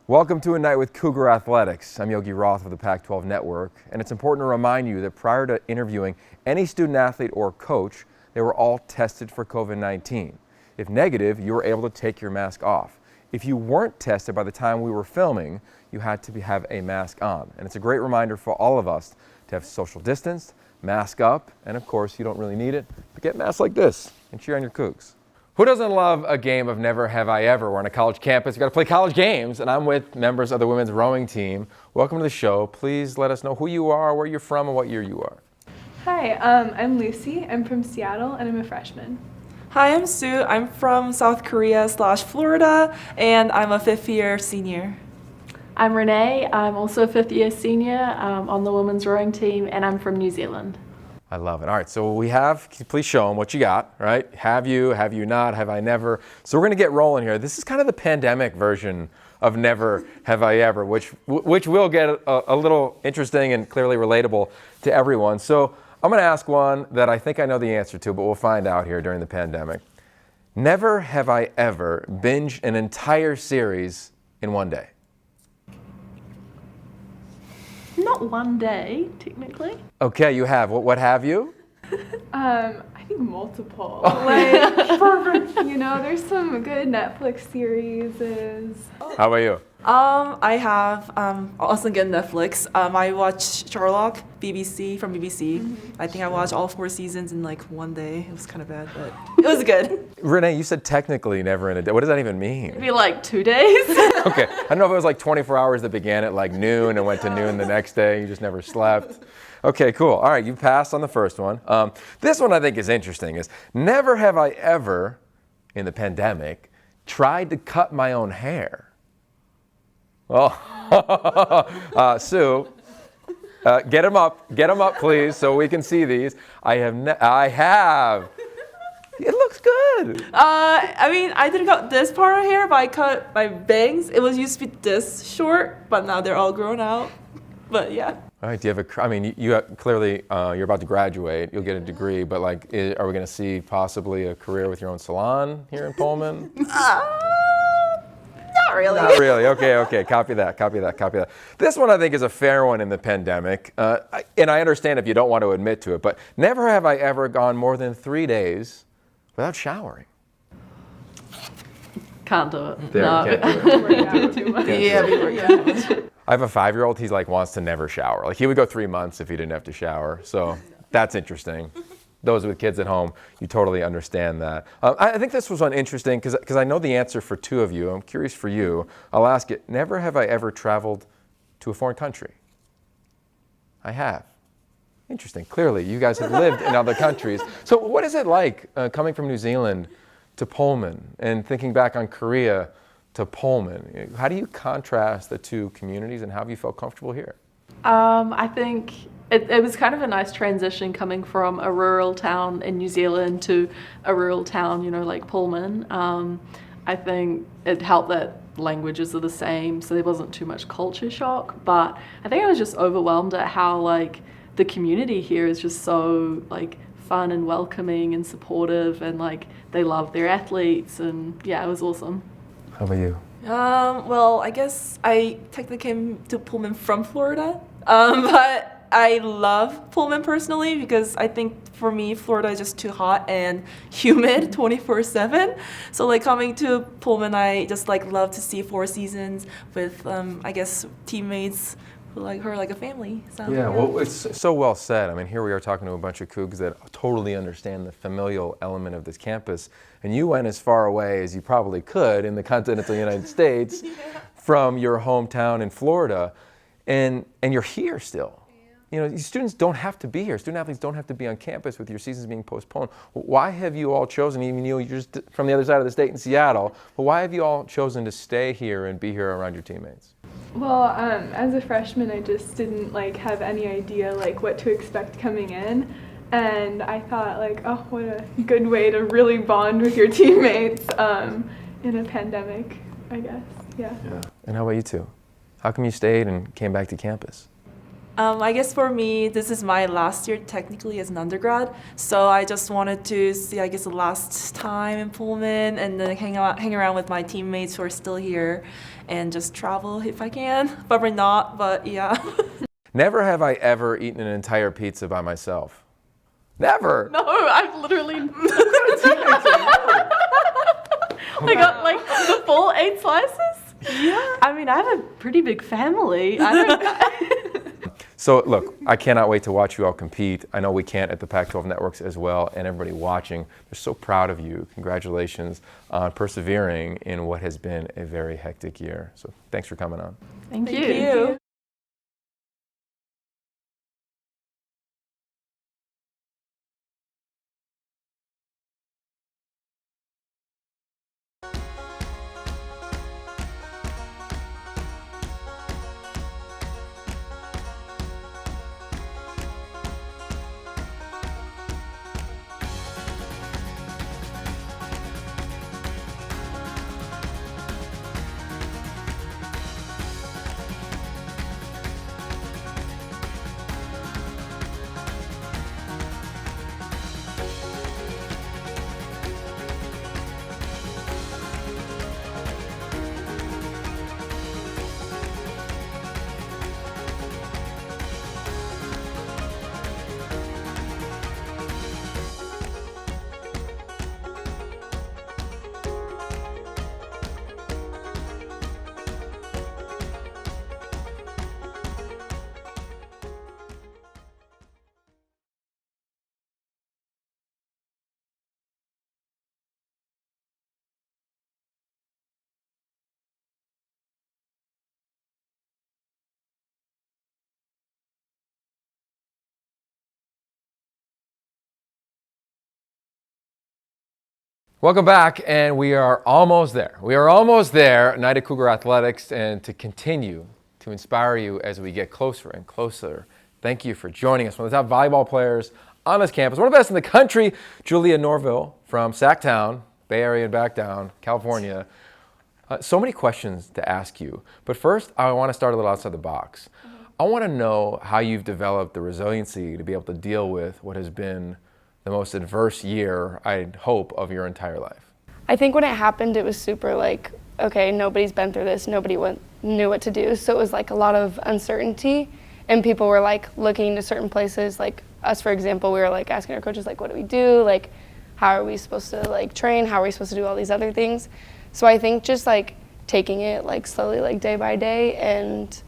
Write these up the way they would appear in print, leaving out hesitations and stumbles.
Welcome to A Night with Cougar Athletics. I'm Yogi Roth of the Pac-12 Network, and it's important to remind you that prior to interviewing any student athlete or coach, they were all tested for COVID-19. If negative, you were able to take your mask off. If you weren't tested by the time we were filming, you had to have a mask on. And it's a great reminder for all of us to have social distance, mask up, and of course, you don't really need it, but get masks like this and cheer on your Cougs. Who doesn't love a game of Never Have I Ever? We're on a college campus, you gotta play college games, and I'm with members of the women's rowing team. Welcome to the show. Please let us know who you are, where you're from, and what year you are. Hi, I'm Lucy. I'm from Seattle, and I'm a freshman. Hi, I'm Sue. I'm from South Korea/Florida, and I'm a fifth-year senior. I'm Renee. I'm also a fifth-year senior on the women's rowing team, and I'm from New Zealand. I love it. All right, so we have, can you please show them what you got, right? Have you not, have I never? So we're gonna get rolling here. This is kind of the pandemic version of Never Have I Ever, which will get a little interesting and clearly relatable to everyone. So I'm gonna ask one that I think I know the answer to, but we'll find out here during the pandemic. Never have I ever binged an entire series in one day. Not one day, technically. Okay, you have. What have you? I think multiple. There's some good Netflix series. How about you? I have also good Netflix. I watched Sherlock, from BBC. I think I watched all 4 seasons in like one day. It was kind of bad, but it was good. Renee, you said technically never in a day. What does that even mean? Maybe like 2 days. Okay, I don't know if it was like 24 hours that began at like noon and went to noon the next day. You just never slept. Okay, cool. All right, you passed on the first one. This one I think is interesting. Is never have I ever, in the pandemic, tried to cut my own hair. Oh, Sue, get them up, please, so we can see these. I have. It looks good. I didn't cut this part of hair, but I cut my bangs. It was used to be this short, but now they're all grown out. But yeah. All right. Do you have you clearly you're about to graduate. You'll get a degree, but like, are we going to see possibly a career with your own salon here in Pullman? Not really. Not really. Okay. Copy that. This one I think is a fair one in the pandemic, and I understand if you don't want to admit to it, but never have I ever gone more than 3 days without showering. Can't do it. Can't do it. Yeah. I have a 5-year-old. He's like wants to never shower. Like he would go 3 months if he didn't have to shower. So that's interesting. Those with kids at home, you totally understand that. I think this was one interesting because I know the answer for 2 of you. I'm curious for you. I'll ask it. Never have I ever traveled to a foreign country. I have. Interesting. Clearly, you guys have lived in other countries. So what is it like coming from New Zealand to Pullman and thinking back on Korea to Pullman? How do you contrast the 2 communities and how have you felt comfortable here? I think it was kind of a nice transition coming from a rural town in New Zealand to a rural town, like Pullman. I think it helped that languages are the same, so there wasn't too much culture shock. But I think I was just overwhelmed at how the community here is just so fun and welcoming and supportive, and they love their athletes, and yeah, it was awesome. How about you? Well, I guess I technically came to Pullman from Florida, but I love Pullman personally because I think for me, Florida is just too hot and humid 24/7. So coming to Pullman, I just love to see 4 seasons with, I guess, teammates who like her like a family. So, yeah, well, it's so well said. I mean, here we are talking to a bunch of Cougs that totally understand the familial element of this campus, and you went as far away as you probably could in the continental United States from your hometown in Florida, and you're here still. These students don't have to be here. Student athletes don't have to be on campus with your seasons being postponed. Why have you all chosen, even you're just from the other side of the state in Seattle, but why have you all chosen to stay here and be here around your teammates? Well, as a freshman, I just didn't have any idea what to expect coming in, and I thought oh, what a good way to really bond with your teammates in a pandemic, I guess. Yeah. And how about you 2? How come you stayed and came back to campus? I guess for me, this is my last year technically as an undergrad, so I just wanted to see, I guess, the last time in Pullman and then hang around with my teammates who are still here and just travel if I can. Probably not, but yeah. Never have I ever eaten an entire pizza by myself. Never! No, I've literally. I got like the full 8 slices. Yeah. I mean, I have a pretty big family. I don't. So look, I cannot wait to watch you all compete. I know we can't at the Pac-12 networks as well, and everybody watching. They're so proud of you. Congratulations on persevering in what has been a very hectic year. So thanks for coming on. Thank Thank you. Welcome back, and we are almost there. We are almost there, Night at Cougar Athletics, and to continue to inspire you as we get closer and closer. Thank you for joining us. One of the top volleyball players on this campus, one of the best in the country, Julia Norville from Sacktown, Bay Area and back down, California. So many questions to ask you, but first I want to start a little outside the box. I want to know how you've developed the resiliency to be able to deal with what has been the most adverse year, I hope, of your entire life. I think when it happened, it was super like, okay, nobody's been through this, nobody knew what to do. So it was like a lot of uncertainty, and people were like looking to certain places. Like us, for example, we were like asking our coaches, like, what do we do? Like, how are we supposed to like train? How are we supposed to do all these other things? So I think just like taking it like slowly, like day by day, and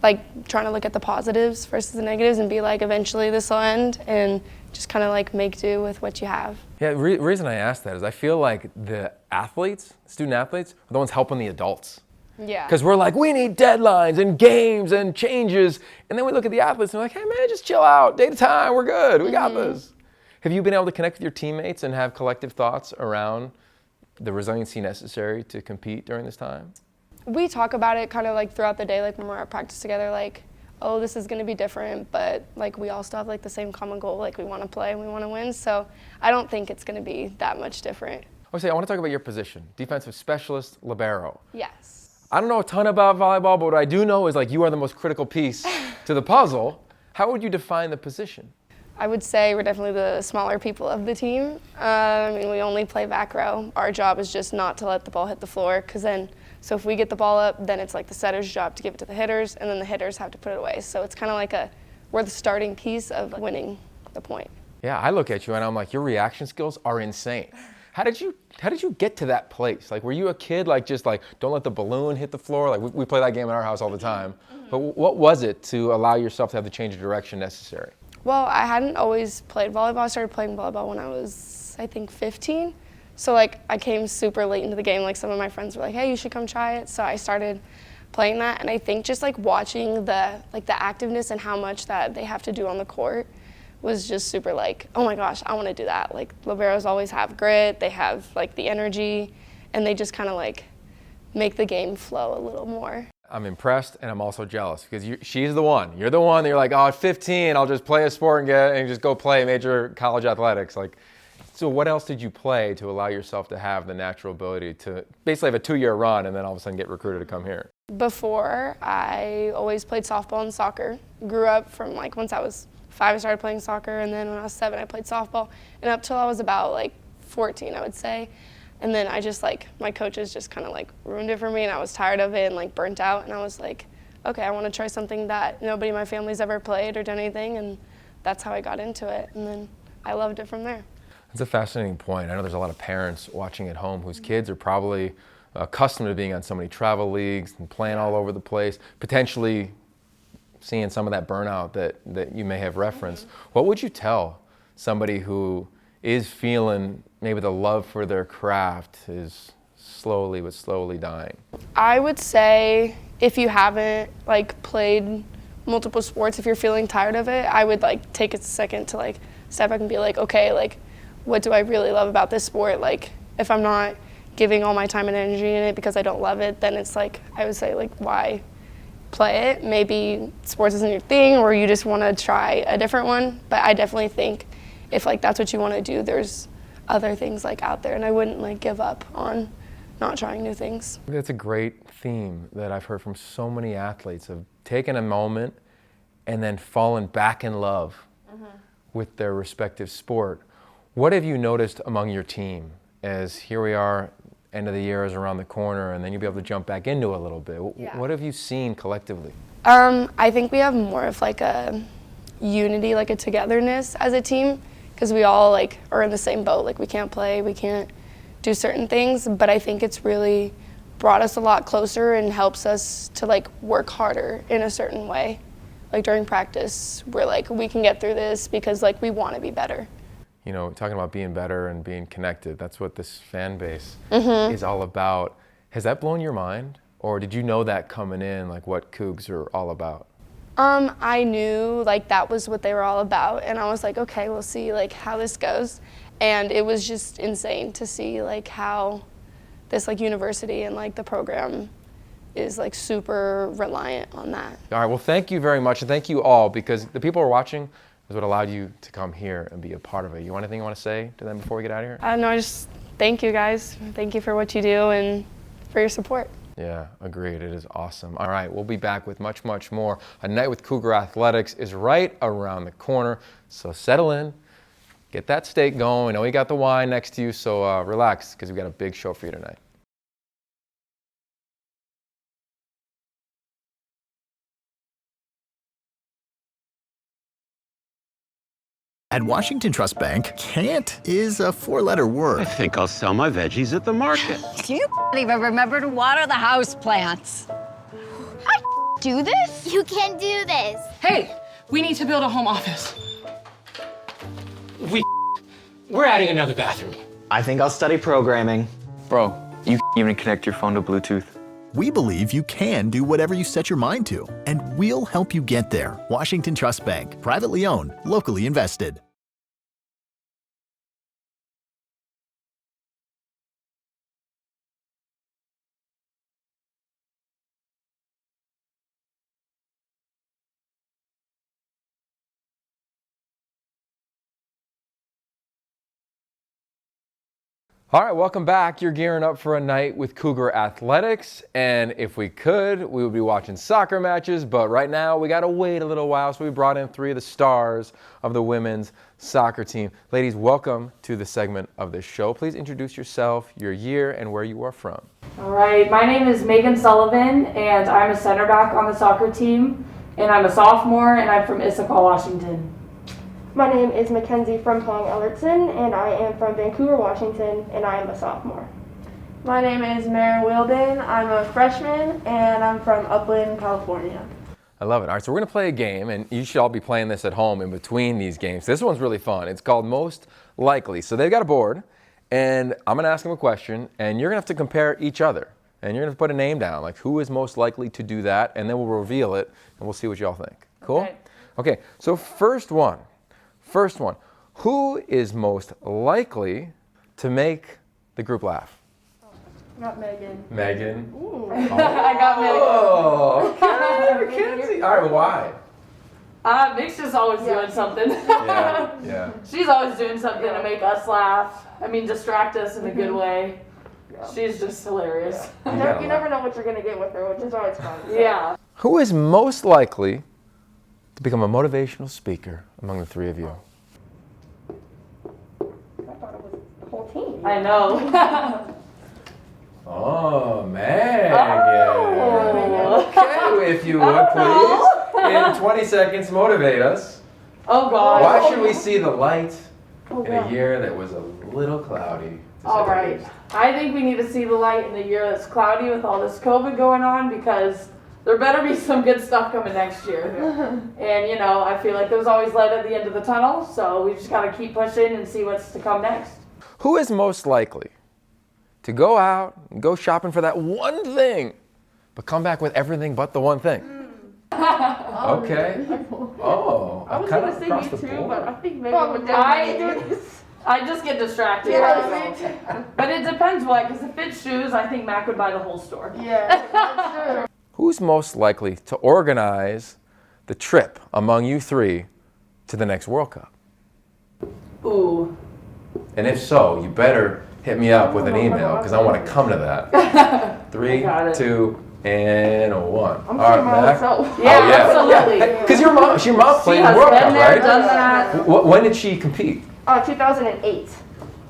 like trying to look at the positives versus the negatives and be like, eventually this will end, and just kind of like make do with what you have. Yeah, the reason I ask that is I feel like the athletes, student athletes, are the ones helping the adults. Yeah. Because we're like, we need deadlines and games and changes. And then we look at the athletes and we're like, hey man, just chill out, day to time, we're good, we got this. Have you been able to connect with your teammates and have collective thoughts around the resiliency necessary to compete during this time? We talk about it kind of like throughout the day, like when we're at practice together, like, oh, this is going to be different, but like we all still have like the same common goal, like we want to play and we want to win. So I don't think it's going to be that much different. I want to talk about your position, defensive specialist, libero. Yes. I don't know a ton about volleyball, but what I do know is like you are the most critical piece to the puzzle. How would you define the position? I would say we're definitely the smaller people of the team. I mean, we only play back row. Our job is just not to let the ball hit the floor, because then, so if we get the ball up, then it's like the setter's job to give it to the hitters, and then the hitters have to put it away. So it's kind of like we're the starting piece of winning the point. Yeah, I look at you and I'm like, your reaction skills are insane. How did you get to that place? Like, were you a kid like just like, don't let the balloon hit the floor? Like we play that game in our house all the time. But what was it to allow yourself to have the change of direction necessary? Well, I hadn't always played volleyball. I started playing volleyball when I was, I think, 15. So like I came super late into the game. Like some of my friends were like, hey, you should come try it. So I started playing that, and I think just like watching the activeness and how much that they have to do on the court was just super like, oh my gosh, I want to do that. Like liberos always have grit, they have like the energy, and they just kind of like make the game flow a little more. I'm impressed, and I'm also jealous because she's the one. You're the one that you're like, oh, at 15, I'll just play a sport and just go play major college athletics. Like, so what else did you play to allow yourself to have the natural ability to basically have a 2-year run and then all of a sudden get recruited to come here? Before, I always played softball and soccer. Grew up from like once I was 5, I started playing soccer, and then when I was 7, I played softball. And up till I was about like 14, I would say. And then I just like, my coaches just kind of like ruined it for me, and I was tired of it and like burnt out. And I was like, okay, I want to try something that nobody in my family's ever played or done anything. And that's how I got into it. And then I loved it from there. That's a fascinating point. I know there's a lot of parents watching at home whose kids are probably accustomed to being on so many travel leagues and playing all over the place, potentially seeing some of that burnout that you may have referenced. What would you tell somebody who is feeling maybe the love for their craft is slowly but slowly dying? I would say if you haven't like played multiple sports, if you're feeling tired of it, I would like take a second to like step back and be like, okay, like what do I really love about this sport? Like if I'm not giving all my time and energy in it because I don't love it, then it's like, I would say like, why play it? Maybe sports isn't your thing, or you just want to try a different one. But I definitely think if like that's what you want to do, there's other things like out there, and I wouldn't like give up on not trying new things. That's a great theme that I've heard from so many athletes of taking a moment and then falling back in love with their respective sport. What have you noticed among your team as here we are, end of the year is around the corner, and then you'll be able to jump back into it a little bit? Yeah. What have you seen collectively? I think we have more of like a unity, like a togetherness as a team, because we all like are in the same boat. Like we can't play, we can't do certain things, but I think it's really brought us a lot closer and helps us to like work harder in a certain way. Like during practice, we're like, we can get through this because like we want to be better. You know, talking about being better and being connected, that's what this fan base is all about. Has that blown your mind? Or did you know that coming in, like what Cougs are all about? I knew like that was what they were all about, and I was like, okay, we'll see like how this goes. And it was just insane to see like how this like university and like the program is like super reliant on that. All right, well, thank you very much, and thank you all, because the people who are watching is what allowed you to come here and be a part of it. You want anything you want to say to them before we get out of here? No, I just thank you guys. Thank you for what you do and for your support. Yeah, agreed. It is awesome. All right, we'll be back with much, much more. A night with Cougar Athletics is right around the corner, so settle in, get that steak going. I know you got the wine next to you, so relax, because we've got a big show for you tonight. At Washington Trust Bank, can't is a 4-letter word. I think I'll sell my veggies at the market. Do you even remember to water the house plants? I do this? You can do this. Hey, we need to build a home office. We're adding another bathroom. I think I'll study programming. Bro, you can't even connect your phone to Bluetooth. We believe you can do whatever you set your mind to, and we'll help you get there. Washington Trust Bank, privately owned, locally invested. All right, welcome back. You're gearing up for a night with Cougar Athletics, and if we could, we would be watching soccer matches, but right now we gotta wait a little while, so we brought in 3 of the stars of the women's soccer team. Ladies, welcome to the segment of this show. Please introduce yourself, your year, and where you are from. All right, my name is Megan Sullivan, and I'm a center back on the soccer team, and I'm a sophomore, and I'm from Issaquah, Washington. My name is Mackenzie from Hong Ellertson, and I am from Vancouver, Washington, and I am a sophomore. My name is Maren Wilden. I'm a freshman, and I'm from Upland, California. I love it. All right, so we're going to play a game, and you should all be playing this at home in between these games. This one's really fun. It's called Most Likely. So they've got a board, and I'm going to ask them a question, and you're going to have to compare each other. And you're going to put a name down, like who is most likely to do that, and then we'll reveal it, and we'll see what y'all think. Cool? Okay, so first one. Who is most likely to make the group laugh? Got Megan. Megan? Ooh. Oh. I got Megan. Oh, okay, Mackenzie. All right, why? Nick's just always doing something. Yeah. She's always doing something to make us laugh. I mean, distract us in a good way. She's just hilarious. Yeah. You never know what you're going to get with her, which is always fun. So. Yeah. Who is most likely to become a motivational speaker among the three of you? I thought it was the whole team. I know. Oh, Megan. Okay, if you would, please, in 20 seconds, motivate us. Oh, God. Why should we see the light in a year that was a little cloudy? All right. I think we need to see the light in the year that's cloudy with all this COVID going on, because there better be some good stuff coming next year. And, you know, I feel like there's always light at the end of the tunnel, so we just got to keep pushing and see what's to come next. Who is most likely to go out and go shopping for that one thing, but come back with everything but the one thing? Okay. Oh, I was going to say you too, but I think maybe I just get distracted. Yeah, but it depends what, because if it's shoes, I think Mac would buy the whole store. Yeah, that's true. Who's most likely to organize the trip among you three to the next World Cup? Ooh. And if so, you better hit me up with an email, because I want to come to that. 3, 2, and 1. I'm saying myself. Yeah, absolutely. Because your mom played in the World Cup, right? Done that. When did she compete? 2008.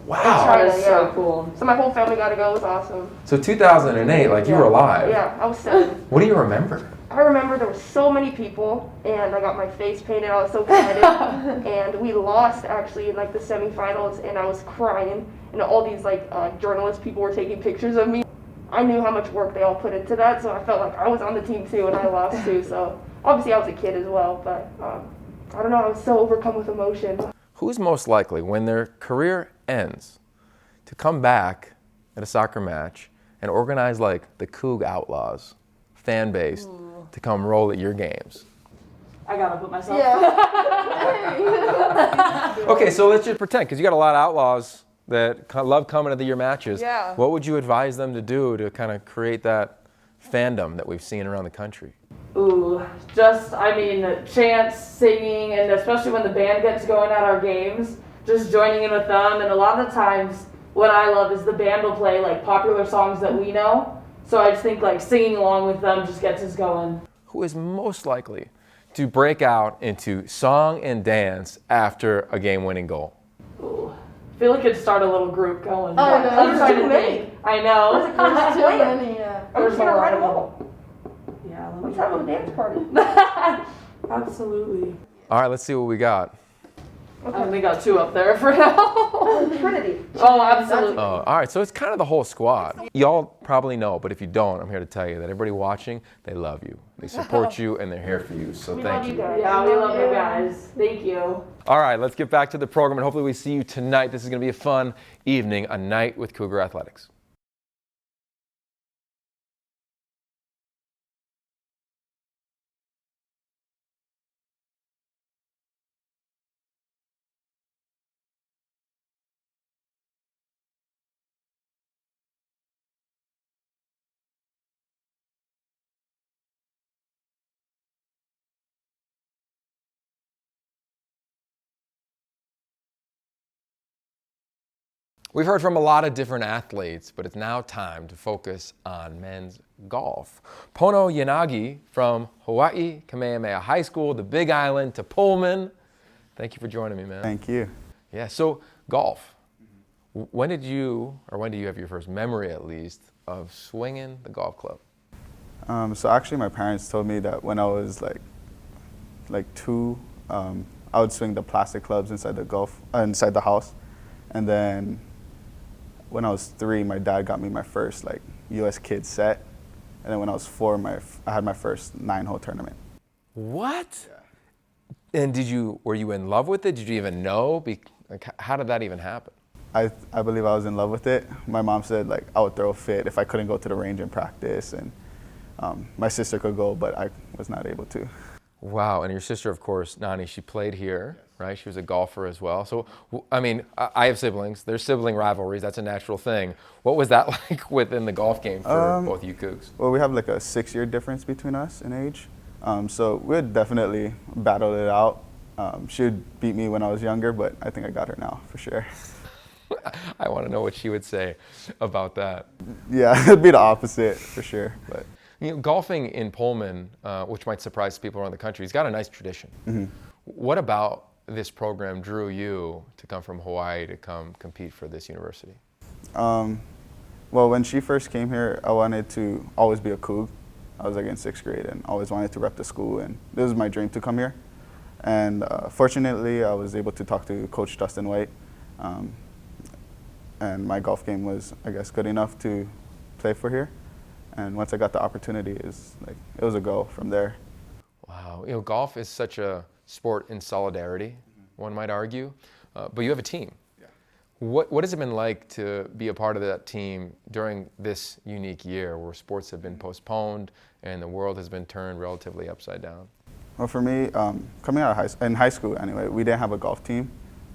Wow. China, That's so cool. So my whole family got to go. It was awesome. So 2008, like you were alive. Yeah, I was 7. What do you remember? I remember there were so many people, and I got my face painted. I was so excited, and we lost actually in like the semifinals, and I was crying. And all these like journalist people were taking pictures of me. I knew how much work they all put into that, so I felt like I was on the team too, and I lost too. So obviously I was a kid as well, but I don't know. I was so overcome with emotion. Who's most likely, when their career ends, to come back at a soccer match and organize like the Coug Outlaws fan base to come roll at your games? I gotta put myself. Yeah. Okay, so let's just pretend, because you got a lot of outlaws that love coming to your matches. Yeah. What would you advise them to do to kind of create that fandom that we've seen around the country? Ooh, just, I mean, chants, singing, and especially when the band gets going at our games, just joining in with them. And a lot of the times, what I love is the band will play like popular songs that we know. So I just think like singing along with them just gets us going. Who is most likely to break out into song and dance after a game-winning goal? Ooh, I feel like it'd start a little group going. Oh, no, I'm there's trying too to many. think. I know. There's too many. I'm just gonna write them all. Yeah, Let's have a dance party. Absolutely. All right, let's see what we got. I only got 2 up there for now. Trinity. Oh, absolutely. All right, so it's kind of the whole squad. Y'all probably know, but if you don't, I'm here to tell you that everybody watching, they love you. They support you, and they're here for you, so thank you. Yeah, we love you guys. Thank you. All right, let's get back to the program, and hopefully we see you tonight. This is going to be a fun evening, a night with Cougar Athletics. We've heard from a lot of different athletes, but it's now time to focus on men's golf. Pono Yanagi from Hawaii Kamehameha High School, the Big Island to Pullman. Thank you for joining me, man. Thank you. Yeah, so golf. When do you have your first memory, at least, of swinging the golf club? So actually my parents told me that when I was like 2, I would swing the plastic clubs inside the house. And then when I was 3, my dad got me my first like U.S. Kids set. And then when I was 4, I had my first 9-hole tournament. What? Yeah. And were you in love with it? Did you even know? How did that even happen? I believe I was in love with it. My mom said like I would throw a fit if I couldn't go to the range and practice, and my sister could go, but I was not able to. Wow, and your sister, of course, Nani, she played here, right? She was a golfer as well. So, I mean, I have siblings. There's sibling rivalries. That's a natural thing. What was that like within the golf game for both you Cougs? Well, we have like a 6-year difference between us in age. So we'd definitely battle it out. She would beat me when I was younger, but I think I got her now, for sure. I want to know what she would say about that. Yeah, it'd be the opposite for sure. But you know, golfing in Pullman, which might surprise people around the country, has got a nice tradition. Mm-hmm. What about this program drew you to come from Hawaii to come compete for this university? Well, when she first came here, I wanted to always be a Coug. I was like in 6th grade and always wanted to rep the school, and this was my dream to come here. And fortunately, I was able to talk to Coach Dustin White, and my golf game was, I guess, good enough to play for here. And once I got the opportunity, it was a go from there. Wow, you know, golf is such a sport in solidarity, one might argue, but you have a team. Yeah. What has it been like to be a part of that team during this unique year where sports have been postponed and the world has been turned relatively upside down? Well, for me, coming out of in high school anyway, we didn't have a golf team.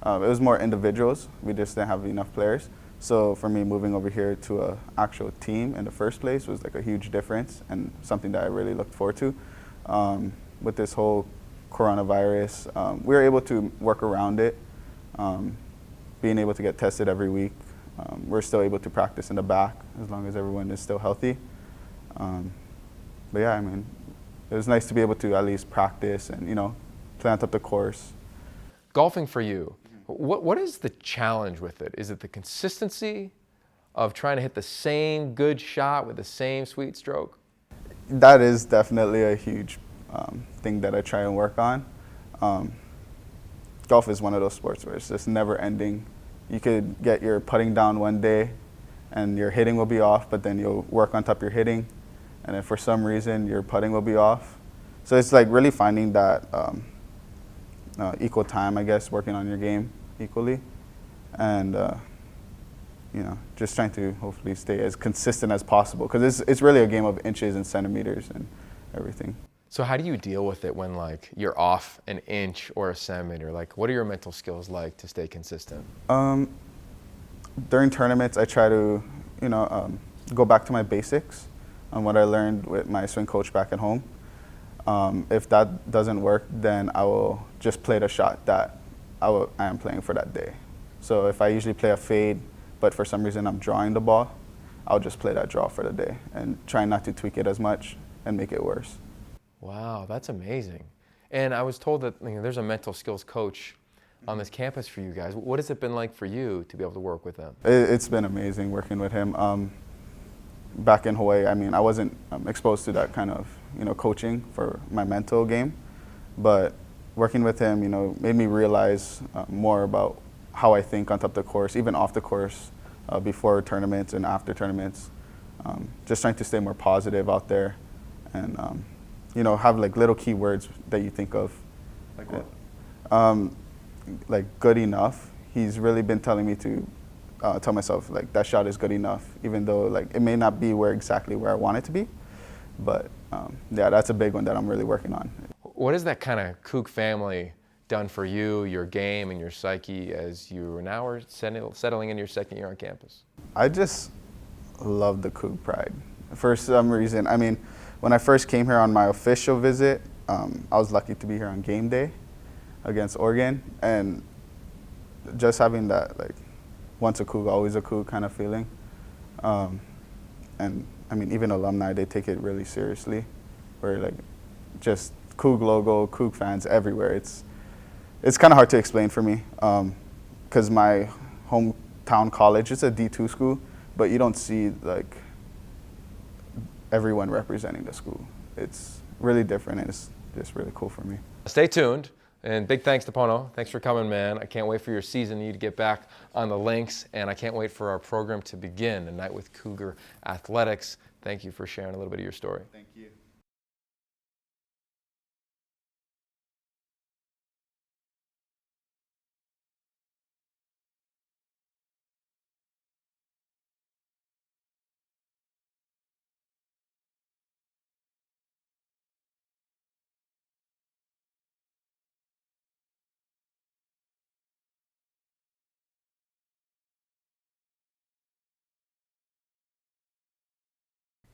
It was more individuals. We just didn't have enough players. So for me, moving over here to an actual team in the first place was like a huge difference and something that I really looked forward to. With this whole coronavirus, we were able to work around it, being able to get tested every week. We're still able to practice in the back as long as everyone is still healthy. But yeah, I mean, it was nice to be able to at least practice and, you know, plant up the course. Golfing for you, what is the challenge with it? Is it the consistency of trying to hit the same good shot with the same sweet stroke? That is definitely a huge thing that I try and work on. Golf is one of those sports where it's just never ending. You could get your putting down one day and your hitting will be off, but then you'll work on top of your hitting, and if for some reason your putting will be off. So it's like really finding that equal time, I guess, working on your game equally, and you know, just trying to hopefully stay as consistent as possible, because it's really a game of inches and centimeters and everything. So how do you deal with it when like you're off an inch or a centimeter? Like, what are your mental skills like to stay consistent? During tournaments, I try to, you know, go back to my basics on what I learned with my swing coach back at home. If that doesn't work, then I will just play the shot that I am playing for that day. So if I usually play a fade, but for some reason I'm drawing the ball, I'll just play that draw for the day and try not to tweak it as much and make it worse. Wow, that's amazing. And I was told that, you know, there's a mental skills coach on this campus for you guys. What has it been like for you to be able to work with them? It's been amazing working with him. Back in Hawaii, I mean, I wasn't exposed to that kind of, you know, coaching for my mental game, but working with him, you know, made me realize more about how I think on top of the course, even off the course, before tournaments and after tournaments. Just trying to stay more positive out there, and you know, have like little key words that you think of. Like what? Like good enough. He's really been telling me to tell myself like that shot is good enough, even though like it may not be exactly where I want it to be. But yeah, that's a big one that I'm really working on. What has that kind of Coug family done for you, your game, and your psyche as you now are settling in your second year on campus? I just love the Coug pride. For some reason, I mean, when I first came here on my official visit, I was lucky to be here on game day against Oregon, and just having that like once a Coug, always a Coug kind of feeling. And I mean, even alumni, they take it really seriously. Where like just Coug logo, Coug fans everywhere. It's kind of hard to explain for me, because my hometown college, it's a D2 school, but you don't see like everyone representing the school. It's really different, and it's just really cool for me. Stay tuned, and big thanks to Pono. Thanks for coming, man. I can't wait for your season, you to get back on the links, and I can't wait for our program to begin, A Night with Cougar Athletics. Thank you for sharing a little bit of your story. Thank you.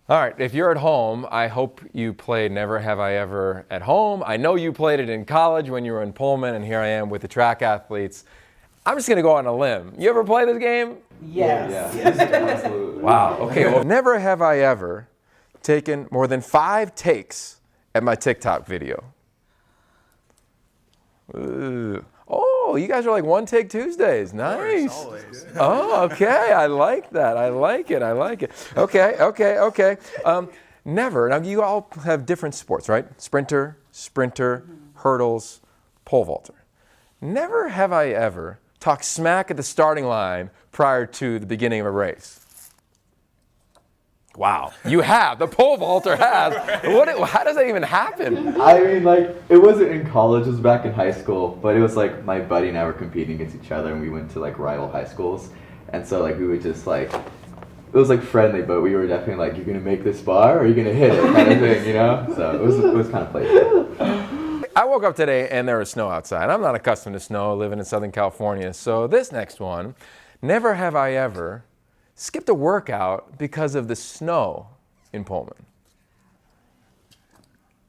All right, if you're at home, I hope you played Never Have I Ever at home. I know you played it in college when you were in Pullman, and here I am with the track athletes. I'm just going to go on a limb. You ever play this game? Yes. Yeah, absolutely. Wow. Okay, well, never have I ever taken more than 5 takes at my TikTok video. Ooh. Oh, you guys are like One Take Tuesdays. Nice. Always. Oh, okay. I like that. I like it. Okay. Never. Now, you all have different sports, right? Sprinter, hurdles, pole vaulter. Never have I ever talked smack at the starting line prior to the beginning of a race. Wow, you have. The pole vaulter has. How does that even happen? I mean, like, it wasn't in college, it was back in high school, but it was like my buddy and I were competing against each other, and we went to like rival high schools, and so like we would just like, it was like friendly, but we were definitely like, you're gonna make this bar or are you gonna hit it kind of thing, you know? So it was kind of playful. I woke up today and there was snow outside. I'm not accustomed to snow living in Southern California, so this next one, never have I ever skipped a workout because of the snow in Pullman.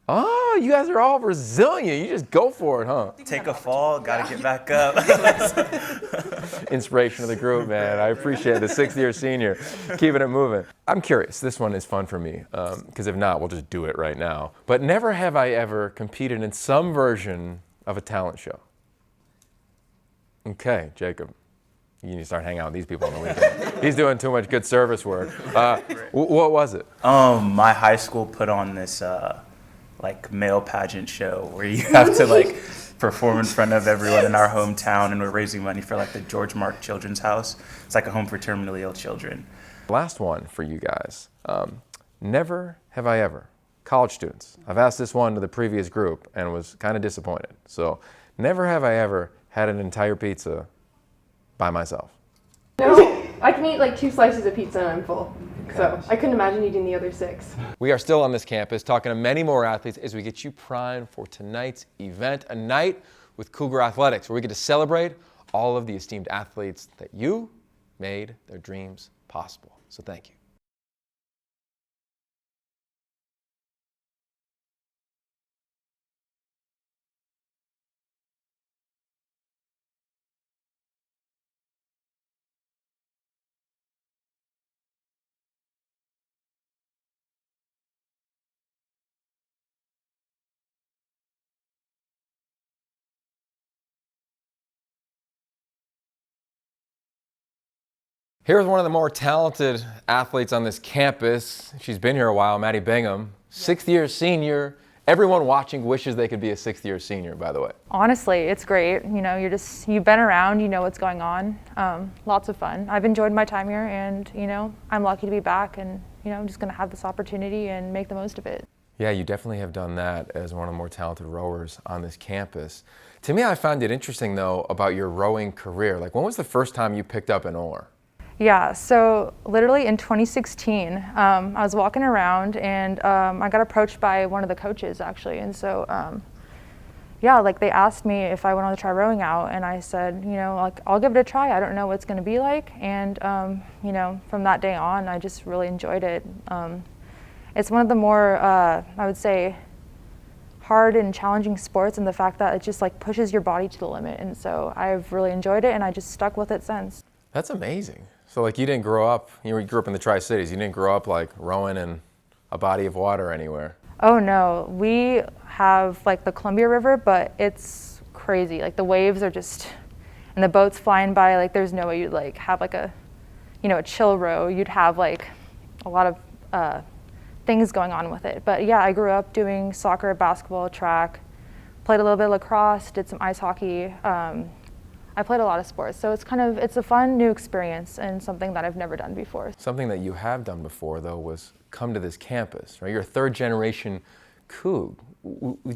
Oh, you guys are all resilient. You just go for it, huh? Take a fall, gotta get back up. Inspiration of the group, man. I appreciate it. The 6th-year senior, keeping it moving. I'm curious. This one is fun for me, because if not, we'll just do it right now. But never have I ever competed in some version of a talent show. Okay, Jacob. You need to start hanging out with these people on the weekend. He's doing too much good service work. What was it? My high school put on this like male pageant show where you have to like perform in front of everyone in our hometown, and we're raising money for like the George Mark Children's House. It's like a home for terminally ill children. Last one for you guys. Never have I ever. College students. I've asked this one to the previous group and was kind of disappointed. So never have I ever had an entire pizza by myself. No, I can eat like 2 slices of pizza and I'm full. So I couldn't imagine eating the other 6. We are still on this campus talking to many more athletes as we get you primed for tonight's event, a night with Cougar Athletics, where we get to celebrate all of the esteemed athletes that you made their dreams possible. So thank you. Here's one of the more talented athletes on this campus. She's been here a while, Maddie Bingham, 6th-year senior. Everyone watching wishes they could be a 6th-year senior, by the way. Honestly, it's great. You know, you've been around, you know what's going on. Lots of fun. I've enjoyed my time here, and you know, I'm lucky to be back, and you know, I'm just gonna have this opportunity and make the most of it. Yeah, you definitely have done that as one of the more talented rowers on this campus. To me, I found it interesting though about your rowing career. Like, when was the first time you picked up an oar? Yeah, so literally in 2016, I was walking around and I got approached by one of the coaches actually. And so, yeah, like they asked me if I wanted to try rowing out, and I said, you know, like I'll give it a try. I don't know what it's going to be like. And, you know, from that day on, I just really enjoyed it. It's one of the more, I would say, hard and challenging sports, and the fact that it just like pushes your body to the limit. And so I've really enjoyed it, and I just stuck with it since. That's amazing. So like you didn't grow up, you grew up in the Tri-Cities, you didn't grow up like rowing in a body of water anywhere? Oh no, we have like the Columbia River, but it's crazy. Like the waves are just, and the boats flying by, like there's no way you'd like have like a, you know, a chill row. You'd have like a lot of things going on with it. But yeah, I grew up doing soccer, basketball, track, played a little bit of lacrosse, did some ice hockey. I played a lot of sports, so it's a fun new experience and something that I've never done before. Something that you have done before, though, was come to this campus, right? You're a 3rd-generation Coug.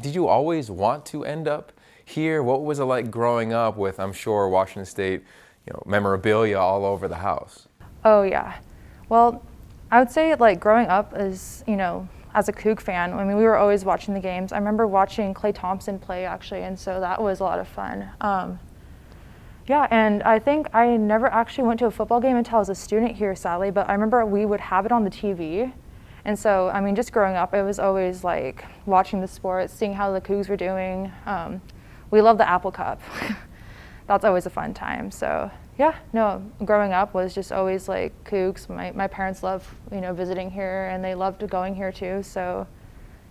Did you always want to end up here? What was it like growing up with, I'm sure, Washington State, you know, memorabilia all over the house? Oh yeah, well, I would say like growing up as, you know, as a Coug fan, I mean, we were always watching the games. I remember watching Klay Thompson play actually, and so that was a lot of fun. Yeah, and I think I never actually went to a football game until I was a student here, sadly, but I remember we would have it on the TV. And so, I mean, just growing up, it was always like watching the sports, seeing how the Cougs were doing. We love the Apple Cup. that's always a fun time. So yeah, no, growing up was just always like Cougs. My parents love, you know, visiting here, and they loved going here too. So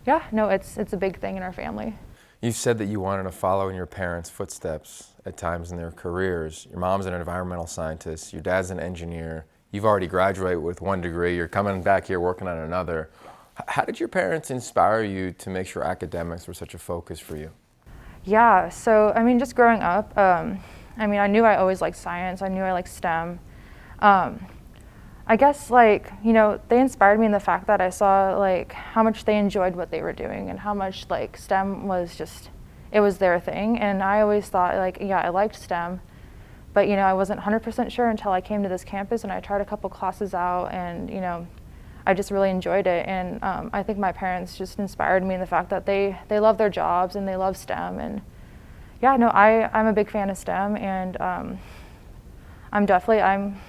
yeah, no, it's a big thing in our family. You said that you wanted to follow in your parents' footsteps at times in their careers. Your mom's an environmental scientist, your dad's an engineer. You've already graduated with 1 degree, you're coming back here working on another. How did your parents inspire you to make sure academics were such a focus for you? Yeah, so I mean, just growing up, I mean, I knew I always liked science, I knew I liked STEM. I guess, like, you know, they inspired me in the fact that I saw like how much they enjoyed what they were doing and how much like STEM was just, it was their thing. And I always thought like, yeah, I liked STEM, but you know, I wasn't 100% sure until I came to this campus and I tried a couple classes out, and you know, I just really enjoyed it. And I think my parents just inspired me in the fact that they love their jobs and they love STEM. And yeah, no, I'm a big fan of STEM, and I'm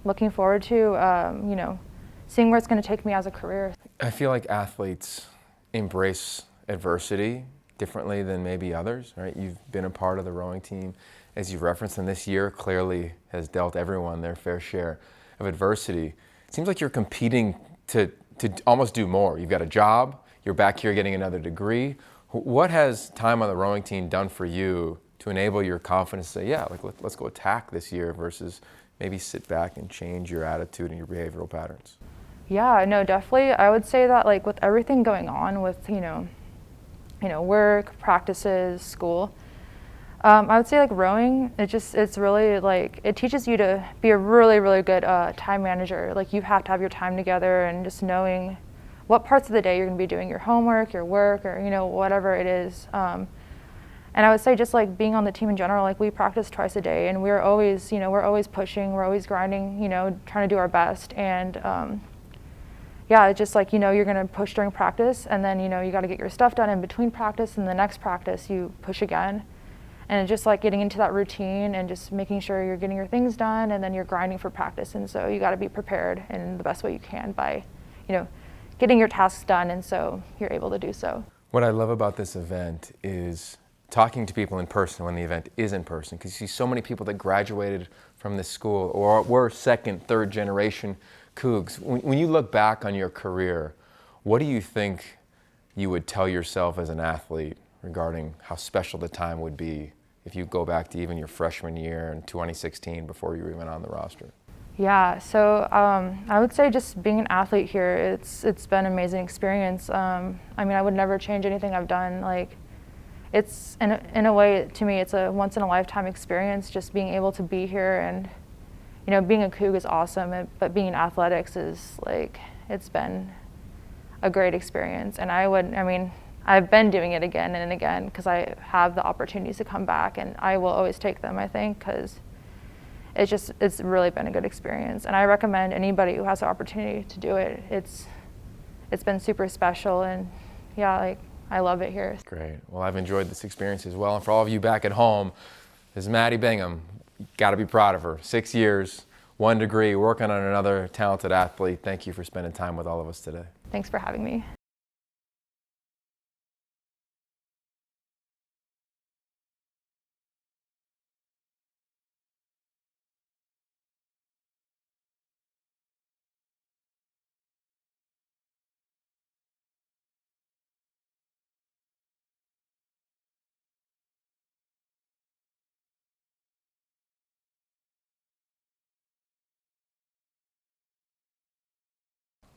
looking forward to, you know, seeing where it's going to take me as a career. I feel like athletes embrace adversity differently than maybe others, right? You've been a part of the rowing team, as you've referenced, and this year clearly has dealt everyone their fair share of adversity. It seems like you're competing to almost do more. You've got a job, you're back here getting another degree. What has time on the rowing team done for you to enable your confidence to say, yeah, like let's go attack this year, versus maybe sit back and change your attitude and your behavioral patterns? Yeah, no, definitely. I would say that like with everything going on with, you know, work, practices, school, I would say like rowing, it's really like, it teaches you to be a really, really good time manager. Like you have to have your time together and just knowing what parts of the day you're gonna be doing your homework, your work, or, you know, whatever it is. And I would say just like being on the team in general, like we practice twice a day, and we're always, you know, we're always pushing, we're always grinding, you know, trying to do our best. And yeah, it's just like, you know, you're gonna push during practice, and then, you know, you gotta get your stuff done in between practice, and the next practice you push again. And it's just like getting into that routine and just making sure you're getting your things done, and then you're grinding for practice. And so you gotta be prepared in the best way you can by, you know, getting your tasks done, and so you're able to do so. What I love about this event is talking to people in person when the event is in person, because you see so many people that graduated from this school or were second, third generation Cougs. When you look back on your career, what do you think you would tell yourself as an athlete regarding how special the time would be if you go back to even your freshman year in 2016 before you were even on the roster? Yeah, so I would say just being an athlete here, it's been an amazing experience. I mean, I would never change anything I've done. Like, it's in a way, to me, it's a once in a lifetime experience, just being able to be here. And you know, being a Coug is awesome, but being in athletics is like, it's been a great experience. And I mean, I've been doing it again and again because I have the opportunities to come back, and I will always take them, I think, because it's really been a good experience. And I recommend anybody who has the opportunity to do it. It's been super special, and yeah, like, I love it here. Great. Well, I've enjoyed this experience as well. And for all of you back at home, this is Maddie Bingham. Got to be proud of her. 6 years, 1 degree, working on another talented athlete. Thank you for spending time with all of us today. Thanks for having me.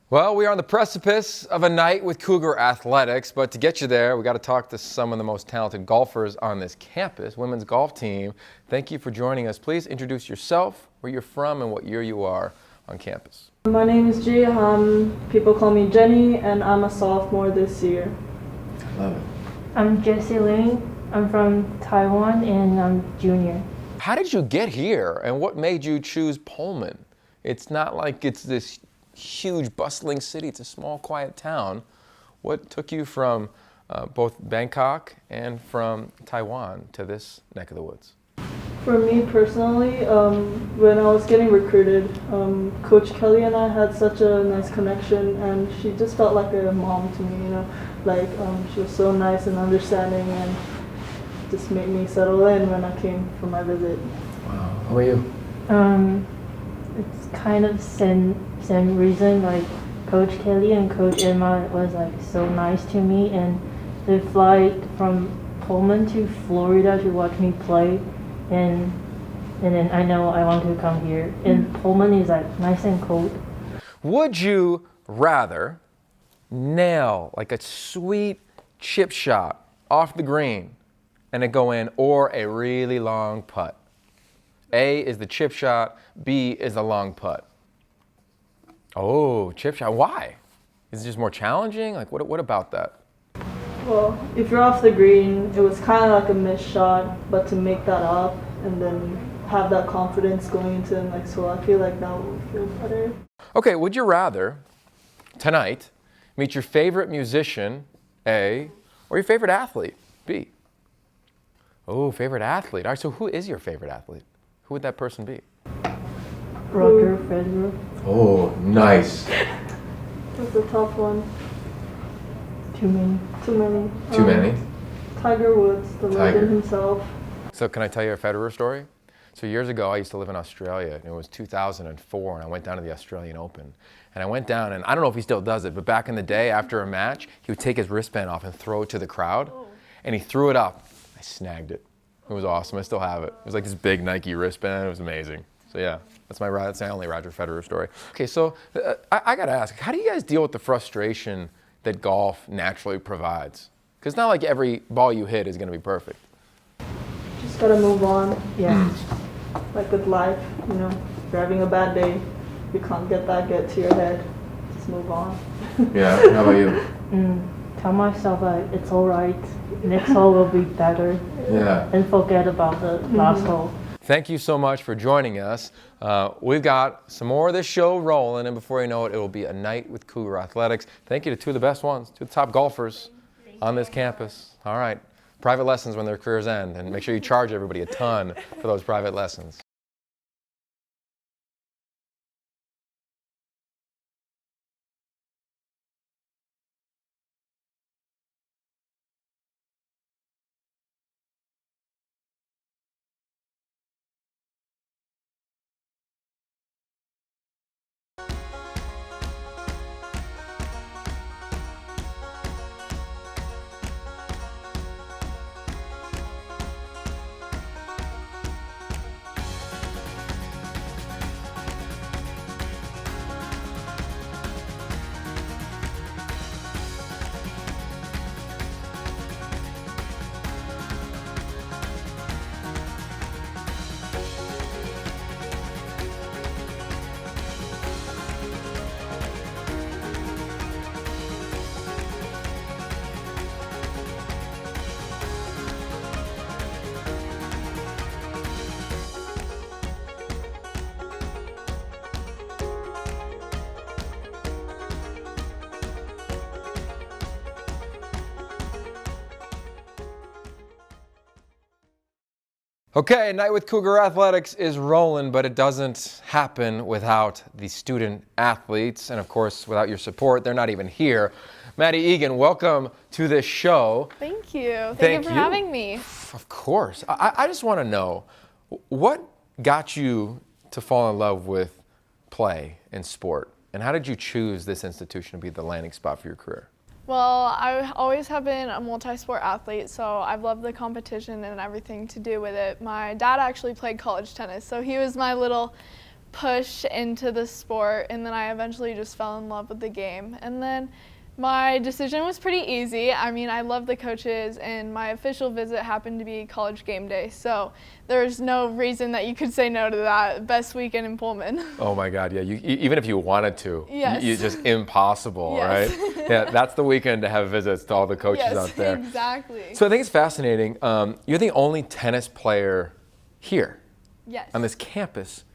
Well, we are on the precipice of a night with Cougar athletics, but to get you there, we got to talk to some of the most talented golfers on this campus, women's golf team. Thank you for joining us. Please introduce yourself, where you're from, and what year you are on campus. My name is Ji. People call me Jenny, and I'm a sophomore this year. Love it. I'm Jessie Ling. I'm from Taiwan, and I'm junior. How did you get here, and what made you choose Pullman? It's not like it's this huge bustling city. It's a small, quiet town. What took you from both Bangkok and from Taiwan to this neck of the woods? For me personally, when I was getting recruited, Coach Kelly and I had such a nice connection, and she just felt like a mom to me, you know, like she was so nice and understanding, and just made me settle in when I came for my visit. Wow. How about you? It's kind of same reason. Like Coach Kelly and Coach Emma was like so nice to me, and they flight from Pullman to Florida to watch me play, and then I know I want to come here. And Pullman is like nice and cold. Would you rather nail like a sweet chip shot off the green and it go in, or a really long putt? A is the chip shot, B is the long putt. Oh, chip shot. Why? Is it just more challenging? Like, what about that? Well, if you're off the green, it was kind of like a missed shot, but to make that up and then have that confidence going into the next hole, I feel like that would feel better. Okay, would you rather tonight meet your favorite musician, A, or your favorite athlete, B? Oh, favorite athlete. All right, so who is your favorite athlete? Who would that person be? Roger Federer. Oh, nice. That's a tough one. Too many. Too many. Too many? Tiger Woods, the legend himself. So can I tell you a Federer story? So years ago, I used to live in Australia, and it was 2004, and I went down to the Australian Open. And I went down, and I don't know if he still does it, but back in the day, after a match, he would take his wristband off and throw it to the crowd, and he threw it up. I snagged it. It was awesome. I still have it. It was like this big Nike wristband. It was amazing. So yeah, that's my only Roger Federer story. Okay, so I gotta ask, how do you guys deal with the frustration that golf naturally provides? Because it's not like every ball you hit is gonna be perfect. Just gotta move on. Yeah. Like with life, you know, if you're having a bad day, you can't get to your head. Just move on. Yeah, how about you? Tell myself like it's all right. Next hole will be better. Yeah. And forget about the last hole. Thank you so much for joining us. We've got some more of this show rolling, and before you know it, it will be a night with Cougar Athletics. Thank you to two of the best ones, two of the top golfers on this campus. All right, private lessons when their careers end, and make sure you charge everybody a ton for those private lessons. Okay, Night with Cougar Athletics is rolling, but it doesn't happen without the student athletes. And of course, without your support, they're not even here. Maddie Egan, welcome to this show. Thank you. Thank you for having me. Of course. I just want to know, what got you to fall in love with play and sport? And how did you choose this institution to be the landing spot for your career? Well, I always have been a multi-sport athlete, so I've loved the competition and everything to do with it. My dad actually played college tennis, so he was my little push into the sport, and then I eventually just fell in love with the game. And then my decision was pretty easy. I mean, I love the coaches, and my official visit happened to be college game day, so there's no reason that you could say no to that. Best weekend in Pullman. Oh my God, yeah, even if you wanted to, yes. It's just impossible, yes. right? Yeah, that's the weekend to have visits to all the coaches yes, out there. Exactly. So I think it's fascinating. You're the only tennis player here yes. on this campus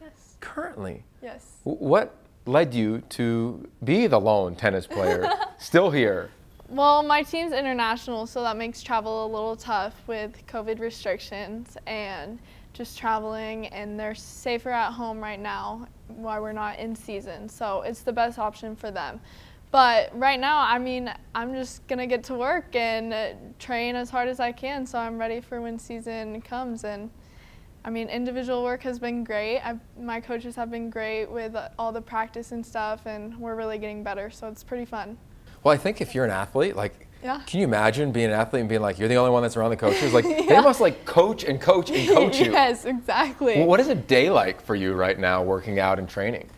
currently. Yes. What led you to be the lone tennis player still here? Well, my team's international, so that makes travel a little tough with COVID restrictions and just traveling, and they're safer at home right now while we're not in season, so it's the best option for them. But right now, I mean, I'm just going to get to work and train as hard as I can, so I'm ready for when season comes. And I mean, individual work has been great. My coaches have been great with all the practice and stuff, and we're really getting better, so it's pretty fun. Well, I think if you're an athlete, like, yeah. Can you imagine being an athlete and being like, you're the only one that's around the coaches? Like, they must like coach and coach and coach you. Yes, exactly. Well, what is a day like for you right now working out and training?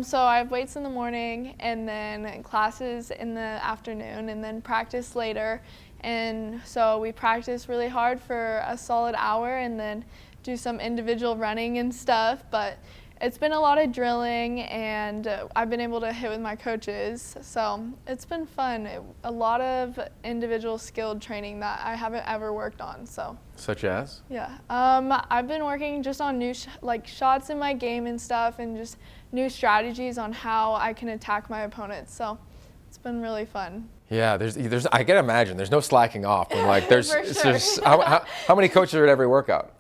So I have weights in the morning and then classes in the afternoon and then practice later. And so we practice really hard for a solid hour and then do some individual running and stuff. But it's been a lot of drilling and I've been able to hit with my coaches. So it's been fun. A lot of individual skilled training that I haven't ever worked on. So. Such as? Yeah. I've been working just on new shots in my game and stuff and just new strategies on how I can attack my opponents. So it's been really fun. Yeah, there's I can imagine there's no slacking off. And like there's, For sure. how many coaches are at every workout?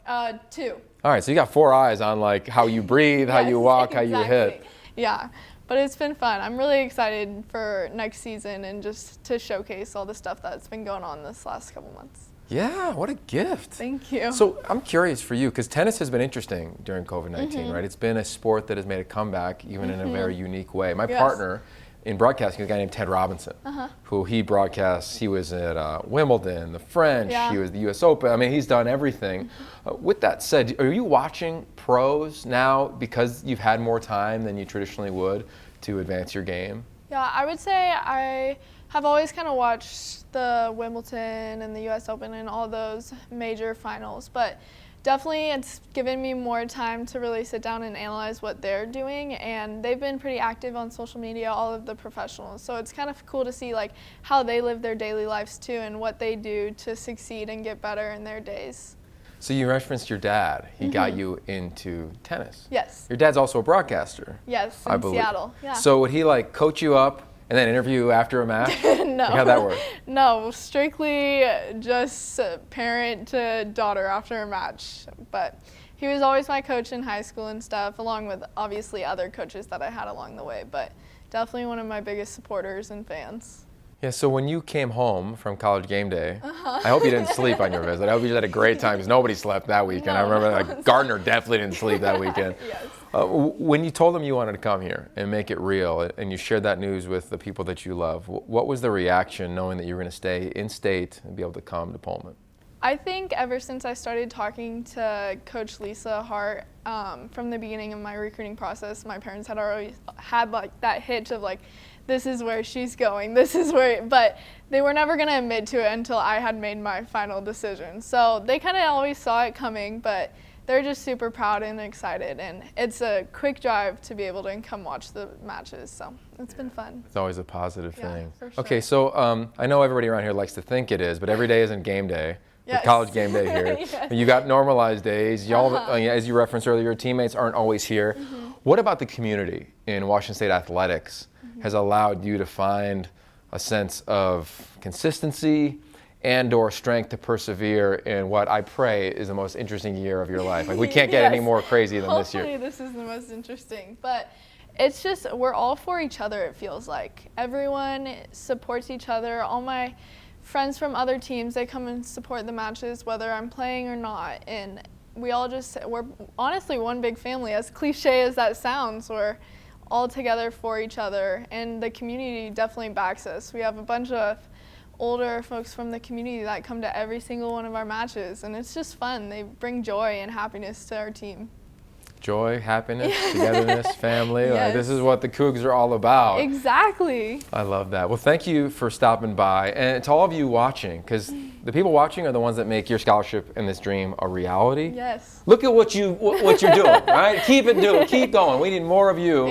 2. All right, so you got 4 eyes on like how you breathe, how you walk, exactly. how you hit. Yeah, but it's been fun. I'm really excited for next season and just to showcase all the stuff that's been going on this last couple months. Yeah, what a gift. Thank you. So I'm curious for you, because tennis has been interesting during COVID-19, right? It's been a sport that has made a comeback, even in a very unique way. My partner in broadcasting is a guy named Ted Robinson, who he broadcasts. He was at Wimbledon, the French, he was the US Open. I mean, he's done everything. With that said, are you watching pros now because you've had more time than you traditionally would to advance your game? Yeah, I would say I have always kind of watched the Wimbledon and the US Open and all those major finals, but definitely it's given me more time to really sit down and analyze what they're doing, and they've been pretty active on social media, all of the professionals, so it's kind of cool to see like how they live their daily lives too and what they do to succeed and get better in their days. So you referenced your dad. He got you into tennis. Yes. Your dad's also a broadcaster. Yes, I in believe. Seattle. Yeah. So would he like coach you up and then interview you after a match? No. Like, how'd that work? No, strictly just parent to daughter after a match. But he was always my coach in high school and stuff, along with obviously other coaches that I had along the way. But definitely one of my biggest supporters and fans. Yeah, so when you came home from college game day, I hope you didn't sleep on your visit. I hope you just had a great time because nobody slept that weekend. I remember like, Gardner definitely didn't sleep that weekend. Yes. When you told them you wanted to come here and make it real and you shared that news with the people that you love, what was the reaction knowing that you were going to stay in state and be able to come to Pullman? I think ever since I started talking to Coach Lisa Hart from the beginning of my recruiting process, my parents had already had like that hitch of like, this is where she's going, this is where, but they were never gonna admit to it until I had made my final decision. So they kind of always saw it coming, but they're just super proud and excited, and it's a quick drive to be able to come watch the matches, so it's been fun. It's always a positive thing. For sure. Okay, so I know everybody around here likes to think it is, but every day isn't game day. Yes. With college game day here. Yes. You got normalized days. Y'all, as you referenced earlier, your teammates aren't always here. What about the community in Washington State athletics has allowed you to find a sense of consistency and or strength to persevere in what I pray is the most interesting year of your life? Like, we can't get any more crazy than this year. Hopefully this is the most interesting, but it's just, we're all for each other, it feels like. Everyone supports each other. All my friends from other teams, they come and support the matches whether I'm playing or not, and we're honestly one big family. As cliche as that sounds, we're all together for each other, and the community definitely backs us. We have a bunch of older folks from the community that come to every single one of our matches, and it's just fun. They bring joy and happiness to our team. Joy, happiness, togetherness, family. Yes. Like, this is what the Cougs are all about. Exactly. I love that. Well, thank you for stopping by. And to all of you watching, because the people watching are the ones that make your scholarship and this dream a reality. Yes. Look at what you're doing, right? Keep it doing, keep going. We need more of you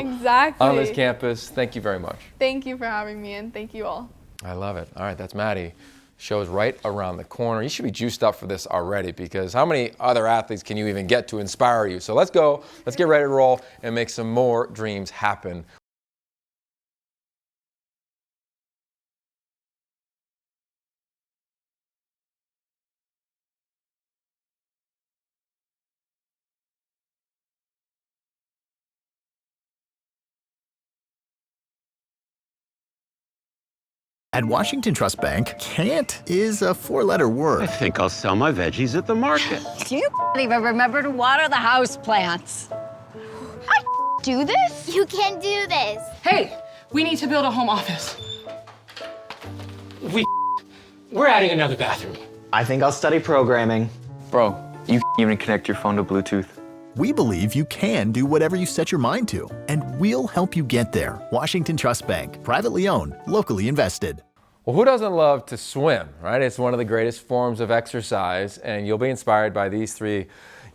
on this campus. Thank you very much. Thank you for having me, and thank you all. I love it. All right, that's Maddie. Show's right around the corner. You should be juiced up for this already, because how many other athletes can you even get to inspire you? So let's go, let's get ready to roll and make some more dreams happen. At Washington Trust Bank, can't is a four-letter I word. think I'll sell my veggies at the market. Do you even remember to water the house plants? I do this? You can do this. Hey, we need to build a home office. We're adding another bathroom. I think I'll study programming. Bro, you can't even connect your phone to Bluetooth. We believe you can do whatever you set your mind to, and we'll help you get there. Washington Trust Bank, privately owned, locally invested. Well, who doesn't love to swim, right? It's one of the greatest forms of exercise, and you'll be inspired by these three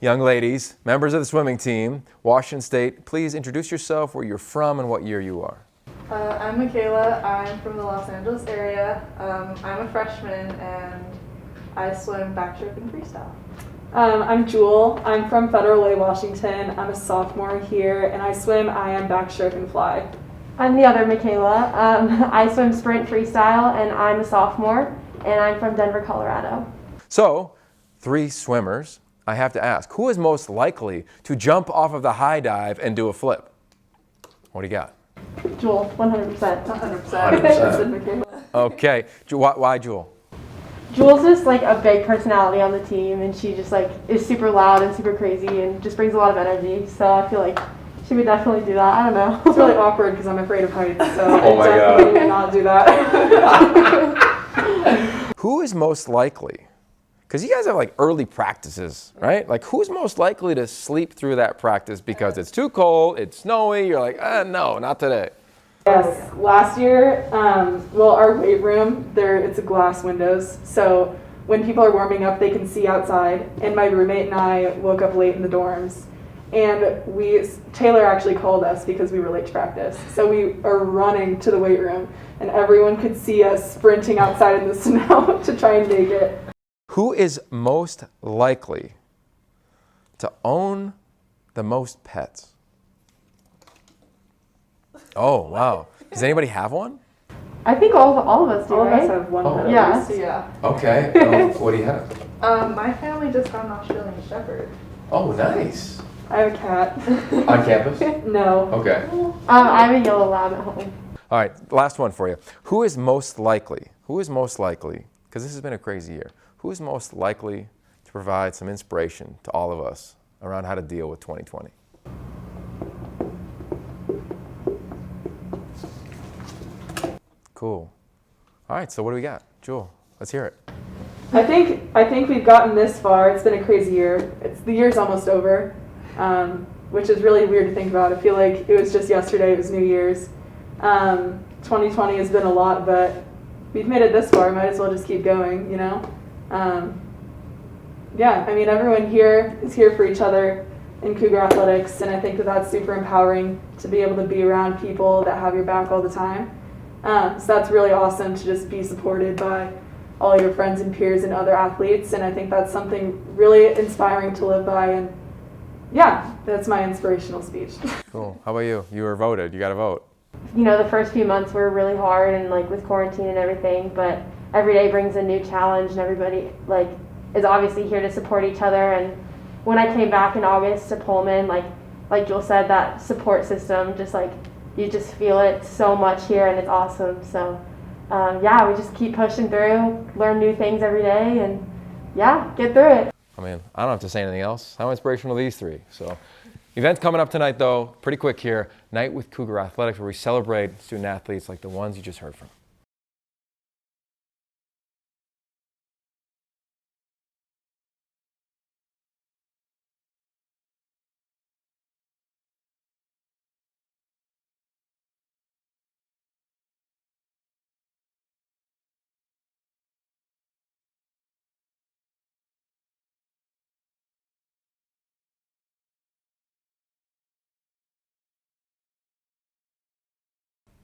young ladies, members of the swimming team. Washington State, please introduce yourself, where you're from, and what year you are. I'm Michaela. I'm from the Los Angeles area. I'm a freshman and I swim backstroke and freestyle. I'm Jewel. I'm from Federal Way, Washington. I'm a sophomore here and I swim IM backstroke and fly. I'm the other Michaela. I swim sprint freestyle and I'm a sophomore and I'm from Denver, Colorado. So, three swimmers. I have to ask, who is most likely to jump off of the high dive and do a flip? What do you got? Jewel, 100%. 100%. Okay, why Jewel? Jewel's just like a big personality on the team and she just like is super loud and super crazy and just brings a lot of energy. So I feel like she would definitely do that. I don't know. It's really awkward because I'm afraid of heights, so Oh my I God. definitely would not do that. Who is most likely, because you guys have like early practices, right? Like who's most likely to sleep through that practice because it's too cold, it's snowy, you're like, no, not today. Yes, last year, our weight room, it's a glass windows, so when people are warming up, they can see outside, and my roommate and I woke up late in the dorms, and Taylor actually called us because we were late to practice, so we are running to the weight room, and everyone could see us sprinting outside in the snow to try and make it. Who is most likely to own the most pets? Oh, wow. Does anybody have one? I think all of us do, All of right? us have one Oh. pet. Yeah. Yeah. Okay. What do you have? My family just got an Australian Shepherd. Oh, nice. I have a cat. On campus? No. Okay. I have a yellow lab at home. All right, last one for you. Who is most likely, because this has been a crazy year, who is most likely to provide some inspiration to all of us around how to deal with 2020? Cool. All right, so what do we got? Jewel, let's hear it. I think we've gotten this far. It's been a crazy year. The year's almost over, which is really weird to think about. I feel like it was just yesterday. It was New Year's. 2020 has been a lot, but we've made it this far. Might as well just keep going, you know? Yeah, I mean, everyone here is here for each other in Cougar Athletics, and I think that's super empowering to be able to be around people that have your back all the time. So that's really awesome to just be supported by all your friends and peers and other athletes, and I think that's something really inspiring to live by, and yeah, that's my inspirational speech. Cool. How about you? You were voted. You got to vote. You know, the first few months were really hard and like with quarantine and everything, but every day brings a new challenge and everybody like is obviously here to support each other. And when I came back in August to Pullman, like Jewel said, that support system, just like you just feel it so much here and it's awesome. So yeah, we just keep pushing through, learn new things every day, and yeah, get through it. I mean, I don't have to say anything else. How inspirational are these three? So, event's coming up tonight, though. Pretty quick here. Night with Cougar Athletics, where we celebrate student athletes like the ones you just heard from.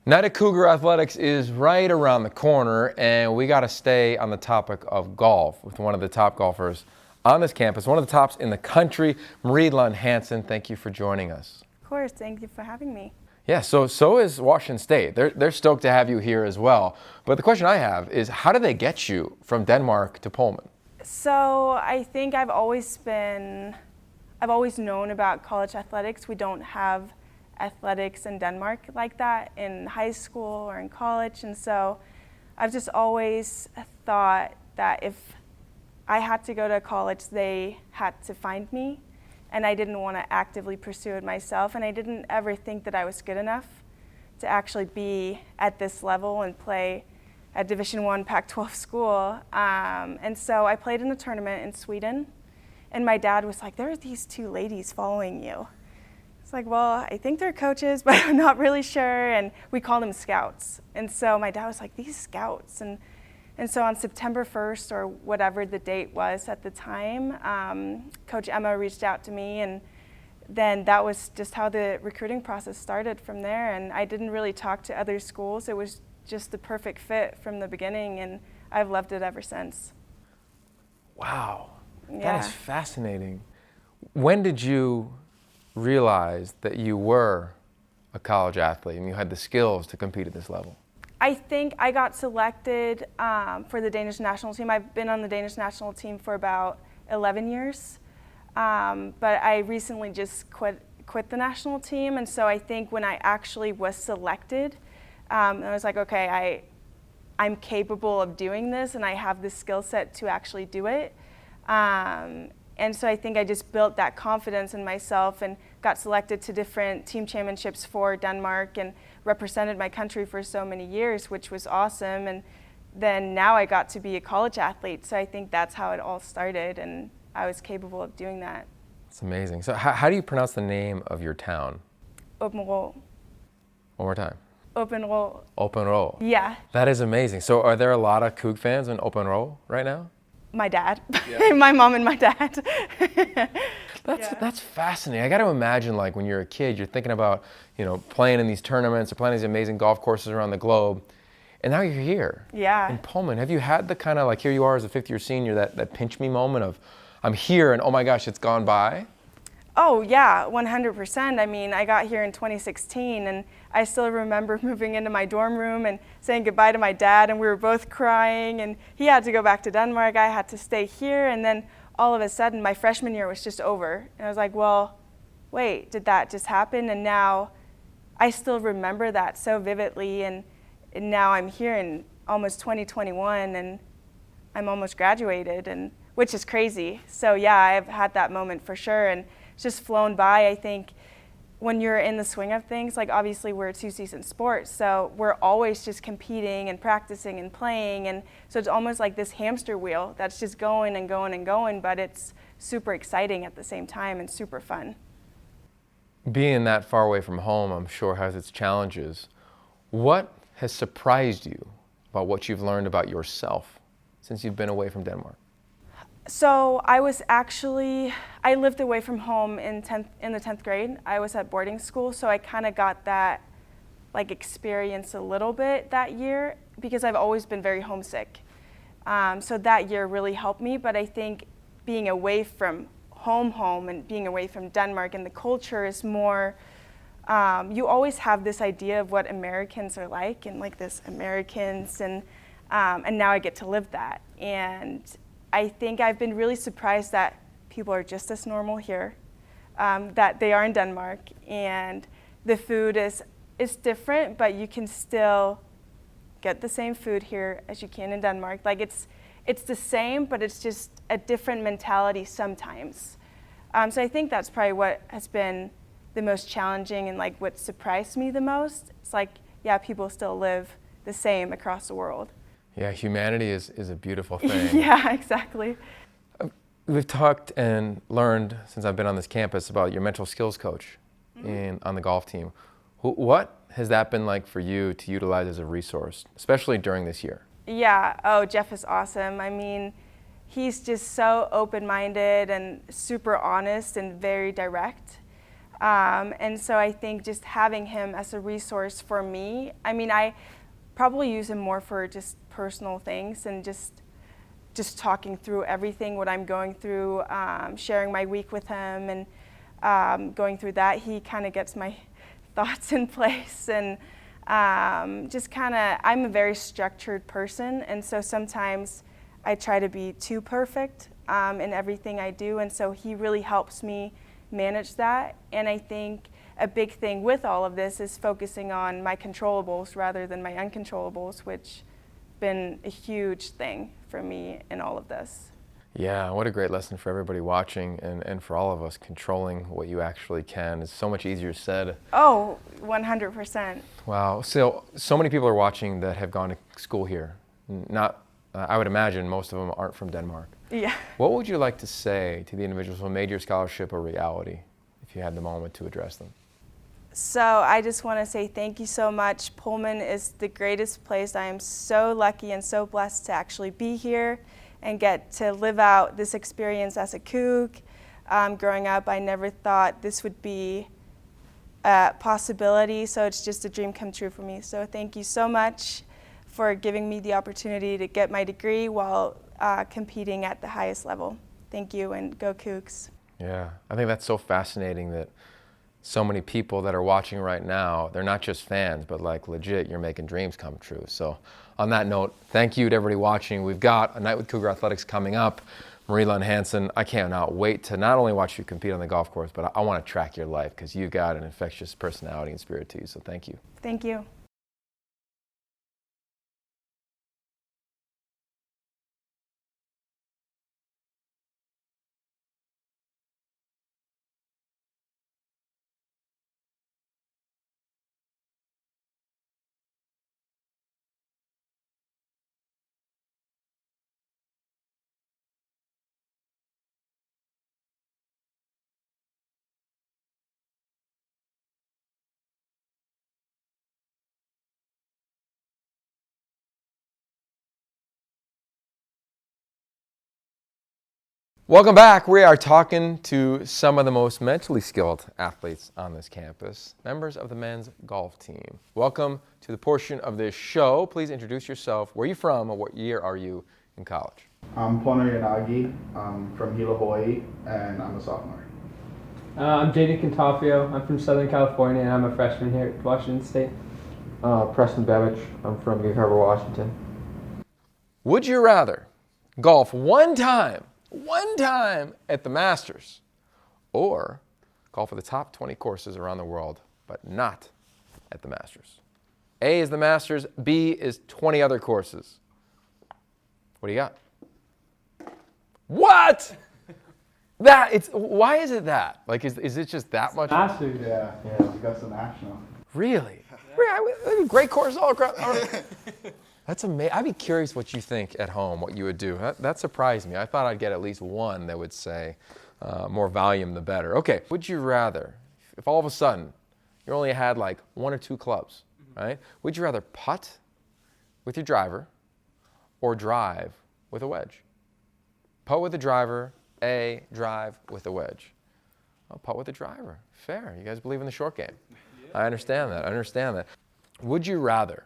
Night at Cougar Athletics is right around the corner, and we got to stay on the topic of golf with one of the top golfers on this campus, one of the tops in the country, Marie Lund Hansen. Thank you for joining us. Of course, thank you for having me. Yeah, so is Washington State. They're stoked to have you here as well. But the question I have is, how did they get you from Denmark to Pullman? So I think I've always known about college athletics. We don't have athletics in Denmark like that in high school or in college, and so I've just always thought that if I had to go to college, they had to find me, and I didn't want to actively pursue it myself, and I didn't ever think that I was good enough to actually be at this level and play at Division I Pac-12 school. And so I played in a tournament in Sweden, and my dad was like, there are these two ladies following you. It's like, well, I think they're coaches, but I'm not really sure, and we call them scouts. And so my dad was like, these scouts. And so on September 1st, or whatever the date was at the time, Coach Emma reached out to me, and then that was just how the recruiting process started from there. And I didn't really talk to other schools. It was just the perfect fit from the beginning, and I've loved it ever since. Wow, Yeah. that is fascinating. When did you realize that you were a college athlete and you had the skills to compete at this level? I think I got selected for the Danish national team. I've been on the Danish national team for about 11 years, but I recently just quit the national team, and so I think when I actually was selected, I was like, okay, I'm capable of doing this, and I have the skill set to actually do it. And so I think I just built that confidence in myself and got selected to different team championships for Denmark and represented my country for so many years, which was awesome. And then now I got to be a college athlete. So I think that's how it all started, and I was capable of doing that. It's amazing. So how do you pronounce the name of your town? Åbenrå. One more time. Åbenrå. Åbenrå. Yeah. That is amazing. So are there a lot of Coug fans in Åbenrå right now? My dad. Yeah. My mom and my dad. That's fascinating. I got to imagine, like, when you're a kid, you're thinking about, playing in these tournaments or playing these amazing golf courses around the globe, and now you're here. Yeah. In Pullman. Have you had the kind of, like, here you are as a fifth-year senior, that pinch me moment of, I'm here and oh my gosh, it's gone by? Oh yeah, 100%. I mean, I got here in 2016, and I still remember moving into my dorm room and saying goodbye to my dad, and we were both crying, and he had to go back to Denmark, I had to stay here, and then all of a sudden my freshman year was just over. And I was like, well, wait, did that just happen? And now I still remember that so vividly, and now I'm here in almost 2021, and I'm almost graduated, and which is crazy. So yeah, I've had that moment for sure, and it's just flown by. I think when you're in the swing of things, like obviously we're a two-season sport, so we're always just competing and practicing and playing, and so it's almost like this hamster wheel that's just going and going and going, but it's super exciting at the same time and super fun. Being that far away from home, I'm sure, has its challenges. What has surprised you about what you've learned about yourself since you've been away from Denmark? So I lived away from home in the 10th grade. I was at boarding school, so I kind of got that experience a little bit that year because I've always been very homesick. So that year really helped me, but I think being away from home and being away from Denmark and the culture is more, you always have this idea of what Americans are like and like this Americans, and now I get to live that. And I think I've been really surprised that people are just as normal here, that they are in Denmark, and the food is different, but you can still get the same food here as you can in Denmark. Like it's the same, but it's just a different mentality sometimes. So I think that's probably what has been the most challenging and like what surprised me the most. It's like, yeah, people still live the same across the world. Yeah, humanity is a beautiful thing. Yeah, exactly. We've talked and learned since I've been on this campus about your mental skills coach on the golf team. What has that been like for you to utilize as a resource, especially during this year? Yeah, oh, Jeff is awesome. I mean, he's just so open-minded and super honest and very direct. And so I think just having him as a resource for me, I mean, I probably use him more for just personal things and just talking through everything, what I'm going through, sharing my week with him, and going through that. He kind of gets my thoughts in place, and just kind of, I'm a very structured person, and so sometimes I try to be too perfect in everything I do, and so he really helps me manage that. And I think a big thing with all of this is focusing on my controllables rather than my uncontrollables, which been a huge thing for me in all of this. Yeah, what a great lesson for everybody watching and for all of us. Controlling what you actually can is so much easier said. Oh, 100%. Wow, so many people are watching that have gone to school here. Not, I would imagine most of them aren't from Denmark. Yeah. What would you like to say to the individuals who made your scholarship a reality, if you had the moment to address them? So I just want to say thank you so much. Pullman is the greatest place. I am so lucky and so blessed to actually be here and get to live out this experience as a Coug. Growing up, I never thought this would be a possibility, so it's just a dream come true for me. So thank you so much for giving me the opportunity to get my degree while competing at the highest level. Thank you, and go Cougs. Yeah, I think that's so fascinating that so many people that are watching right now, they're not just fans, but like legit, you're making dreams come true. So on that note, thank you to everybody watching. We've got a night with Cougar Athletics coming up. Marie Lund Hansen, I cannot wait to not only watch you compete on the golf course, but I want to track your life because you've got an infectious personality and spirit to you. So thank you. Thank you. Welcome back. We are talking to some of the most mentally skilled athletes on this campus, members of the men's golf team. Welcome to the portion of this show. Please introduce yourself. Where are you from and what year are you in college? I'm Pono Yanagi. I'm from Hilo, Hawaii, and I'm a sophomore. I'm Jaden Cantafio. I'm from Southern California, and I'm a freshman here at Washington State. Preston Babbage. I'm from Gig Harbor, Washington. Would you rather golf one time at the Masters, or golf at the top 20 courses around the world, but not at the Masters? A is the Masters, B is 20 other courses. What do you got? What? Why is it that? Like, is it just that much? Masters. Yeah, Augusta National. Really? Great courses all across. That's amazing. I'd be curious what you think at home, what you would do. That surprised me. I thought I'd get at least one that would say more volume the better. Okay, would you rather, if all of a sudden you only had like 1 or 2 clubs, right? Would you rather putt with your driver or drive with a wedge? Putt with a driver, A, drive with a wedge. Oh, putt with a driver. Fair. You guys believe in the short game. I understand that. Would you rather,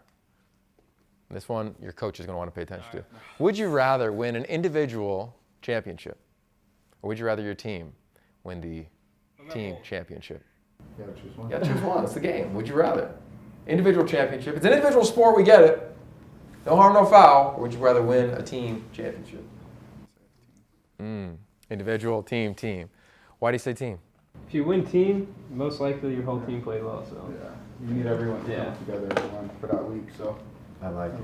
this one your coach is going to want to pay attention to. Would you rather win an individual championship, or would you rather your team win the team championship? You gotta choose one. You gotta choose one. It's the game. Would you rather? Individual championship. It's an individual sport. We get it. No harm, no foul. Or would you rather win a team championship? Individual, team. Why do you say team? If you win team, most likely your whole team played well. So yeah, you need everyone to come together for that week. So I like it.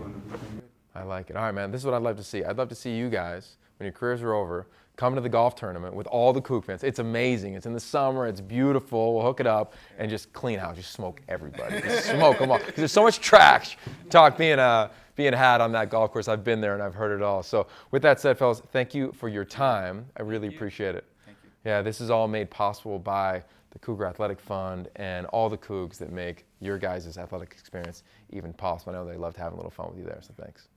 I like it. All right, man. This is what I'd love to see. I'd love to see you guys, when your careers are over, come to the golf tournament with all the Coug fans. It's amazing. It's in the summer. It's beautiful. We'll hook it up and just clean house. Just smoke everybody. Just smoke them all. Because there's so much trash talk being had on that golf course. I've been there and I've heard it all. So with that said, fellas, thank you for your time. I really appreciate it. Thank you. Yeah, this is all made possible by the Cougar Athletic Fund and all the Cougs that make your guys' athletic experience even possible. I know they loved having a little fun with you there, so thanks.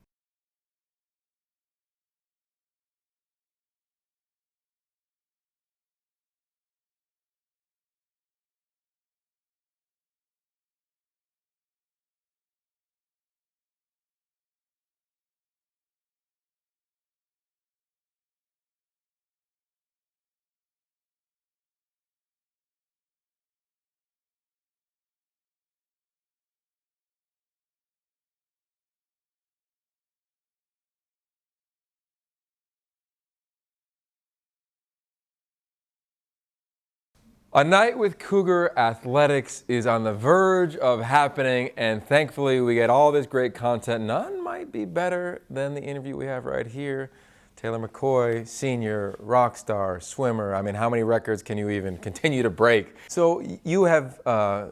A night with Cougar Athletics is on the verge of happening, and thankfully we get all this great content. None might might be better than the interview we have right here. Taylor McCoy, senior, rock star, swimmer. I mean, how many records can you even continue to break? So you have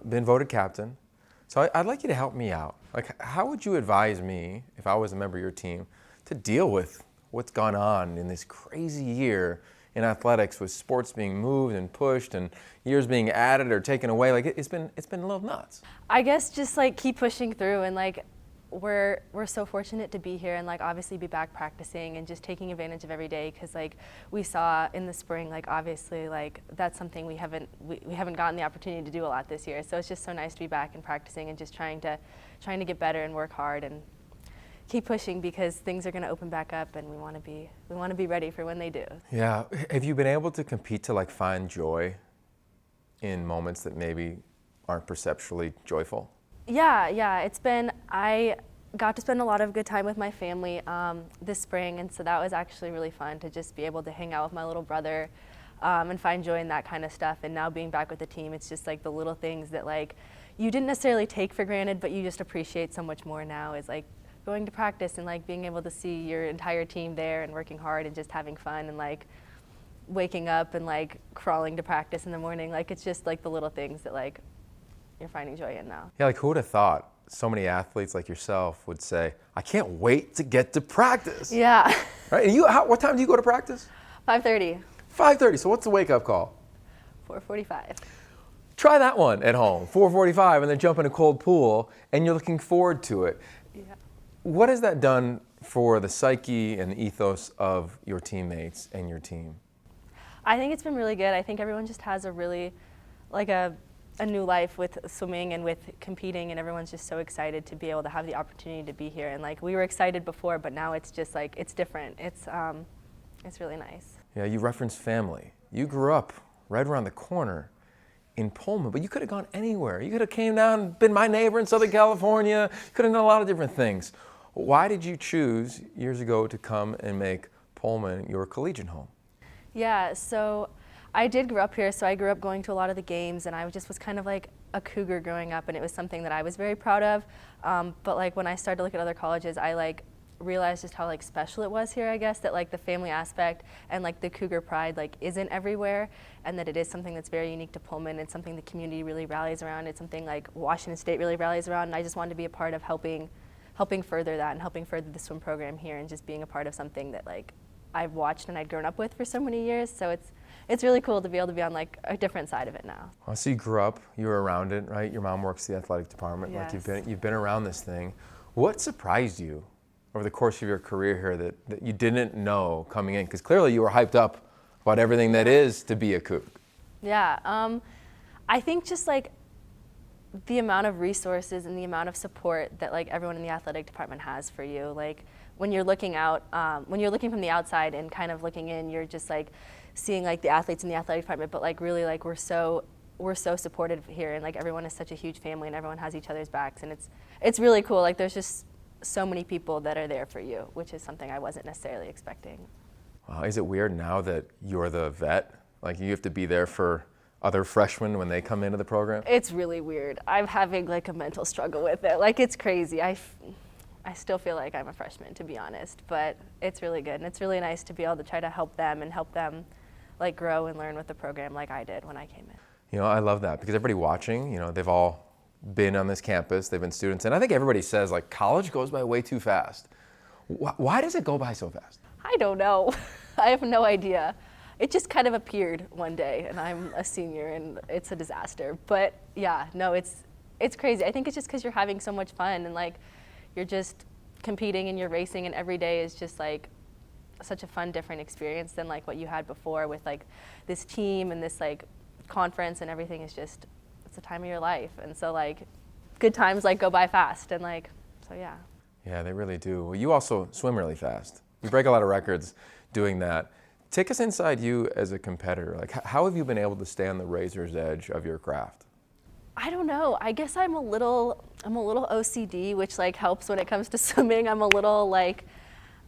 been voted captain. So I'd like you to help me out. Like, how would you advise me, if I was a member of your team, to deal with what's gone on in this crazy year in athletics, with sports being moved and pushed and years being added or taken away? Like, it's been a little nuts. I guess just like keep pushing through, and like we're so fortunate to be here and like obviously be back practicing and just taking advantage of every day, because like we saw in the spring, like obviously like that's something we haven't gotten the opportunity to do a lot this year. So it's just so nice to be back and practicing and just trying to get better and work hard and keep pushing, because things are going to open back up and we want to be ready for when they do. Yeah. Have you been able to compete to like find joy in moments that maybe aren't perceptually joyful? Yeah. I got to spend a lot of good time with my family this spring, and so that was actually really fun to just be able to hang out with my little brother and find joy in that kind of stuff. And now being back with the team, it's just like the little things that like you didn't necessarily take for granted, but you just appreciate so much more now, is like going to practice and like being able to see your entire team there and working hard and just having fun, and like waking up and like crawling to practice in the morning. Like it's just like the little things that like you're finding joy in now. Yeah, like who would have thought so many athletes like yourself would say, I can't wait to get to practice. Yeah. Right? And what time do you go to practice? 5:30. 5:30. So what's the wake up call? 4:45. Try that one at home, 4:45, and then jump in a cold pool, and you're looking forward to it. Yeah. What has that done for the psyche and the ethos of your teammates and your team? I think it's been really good. I think everyone just has a really, like a new life with swimming and with competing, and everyone's just so excited to be able to have the opportunity to be here. And like we were excited before, but now it's just like, it's different. It's really nice. Yeah, you referenced family. You grew up right around the corner in Pullman, but you could have gone anywhere. You could have came down and been my neighbor in Southern California. You could have done a lot of different things. Why did you choose years ago to come and make Pullman your collegiate home? Yeah, so I did grow up here, so I grew up going to a lot of the games, and I just was kind of like a cougar growing up, and it was something that I was very proud of. But like when I started to look at other colleges, I like realized just how like special it was here, I guess, that like the family aspect and like the cougar pride like isn't everywhere, and that it is something that's very unique to Pullman. It's something the community really rallies around. It's something like Washington State really rallies around, and I just wanted to be a part of helping further that and helping further the swim program here, and just being a part of something that like I've watched and I'd grown up with for so many years. So it's really cool to be able to be on like a different side of it now. Well, so you grew up, you were around it, right? Your mom works the athletic department. Yes. Like you've been around this thing. What surprised you over the course of your career here that you didn't know coming in? Because clearly you were hyped up about everything that is to be a Coug. Yeah, I think just like the amount of resources and the amount of support that like everyone in the athletic department has for you. Like when you're looking out, when you're looking from the outside and kind of looking in, you're just like seeing like the athletes in the athletic department, but like really like we're so supported here, and like everyone is such a huge family and everyone has each other's backs, and it's really cool. Like there's just so many people that are there for you, which is something I wasn't necessarily expecting. Wow, is it weird now that you're the vet? Like you have to be there for other freshmen when they come into the program? It's really weird. I'm having like a mental struggle with it. Like it's crazy. I still feel like I'm a freshman, to be honest, but it's really good, and it's really nice to be able to try to help them like grow and learn with the program like I did when I came in. You know, I love that because everybody watching, you know, they've all been on this campus, they've been students, and I think everybody says like college goes by way too fast. Why does it go by so fast? I don't know. I have no idea. It just kind of appeared one day, and I'm a senior, and it's a disaster. But yeah, no, it's crazy. I think it's just because you're having so much fun, and like you're just competing and you're racing, and every day is just like such a fun, different experience than like what you had before with like this team and this like conference, and everything is just, it's a time of your life. And so like good times like go by fast, and like, so yeah. Yeah, they really do. Well, you also swim really fast. You break a lot of records doing that. Take us inside you as a competitor. Like, how have you been able to stay on the razor's edge of your craft? I don't know. I guess I'm a little OCD, which like helps when it comes to swimming. I'm a little like,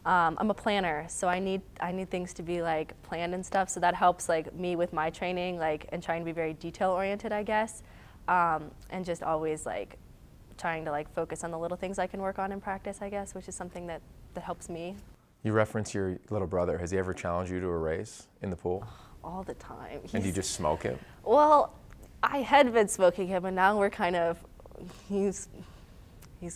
I'm a planner, so I need things to be like planned and stuff. So that helps like me with my training, like, and trying to be very detail oriented, I guess, and just always like trying to like focus on the little things I can work on in practice, I guess, which is something that helps me. You reference your little brother. Has he ever challenged you to a race in the pool? All the time. And do you just smoke him? Well, I had been smoking him, and now we're kind of, he's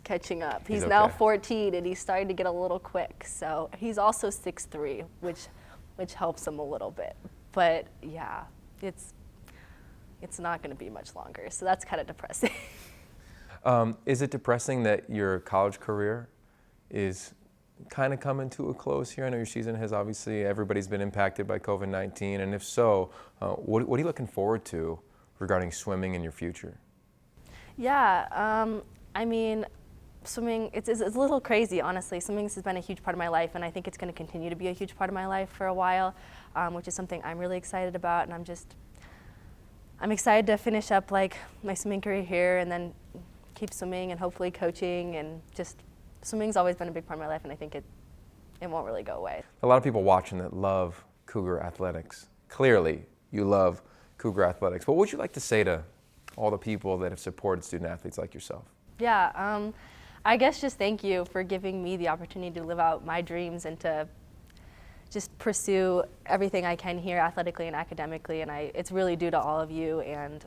catching up. He's okay. now 14, and he's starting to get a little quick. So he's also 6'3", which helps him a little bit. But yeah, it's not going to be much longer. So that's kind of depressing. Is it depressing that your college career is kind of coming to a close here? I know your season has obviously, everybody's been impacted by COVID-19, and if so, what are you looking forward to regarding swimming in your future? Yeah, I mean, swimming, it's a little crazy, honestly. Swimming has been a huge part of my life, and I think it's going to continue to be a huge part of my life for a while, which is something I'm really excited about, and I'm excited to finish up like my swimming career here and then keep swimming and hopefully coaching, and just swimming's always been a big part of my life, and I think it won't really go away. A lot of people watching that love Cougar athletics. Clearly, you love Cougar athletics. What would you like to say to all the people that have supported student athletes like yourself? Yeah, I guess just thank you for giving me the opportunity to live out my dreams and to just pursue everything I can here athletically and academically, and it's really due to all of you, and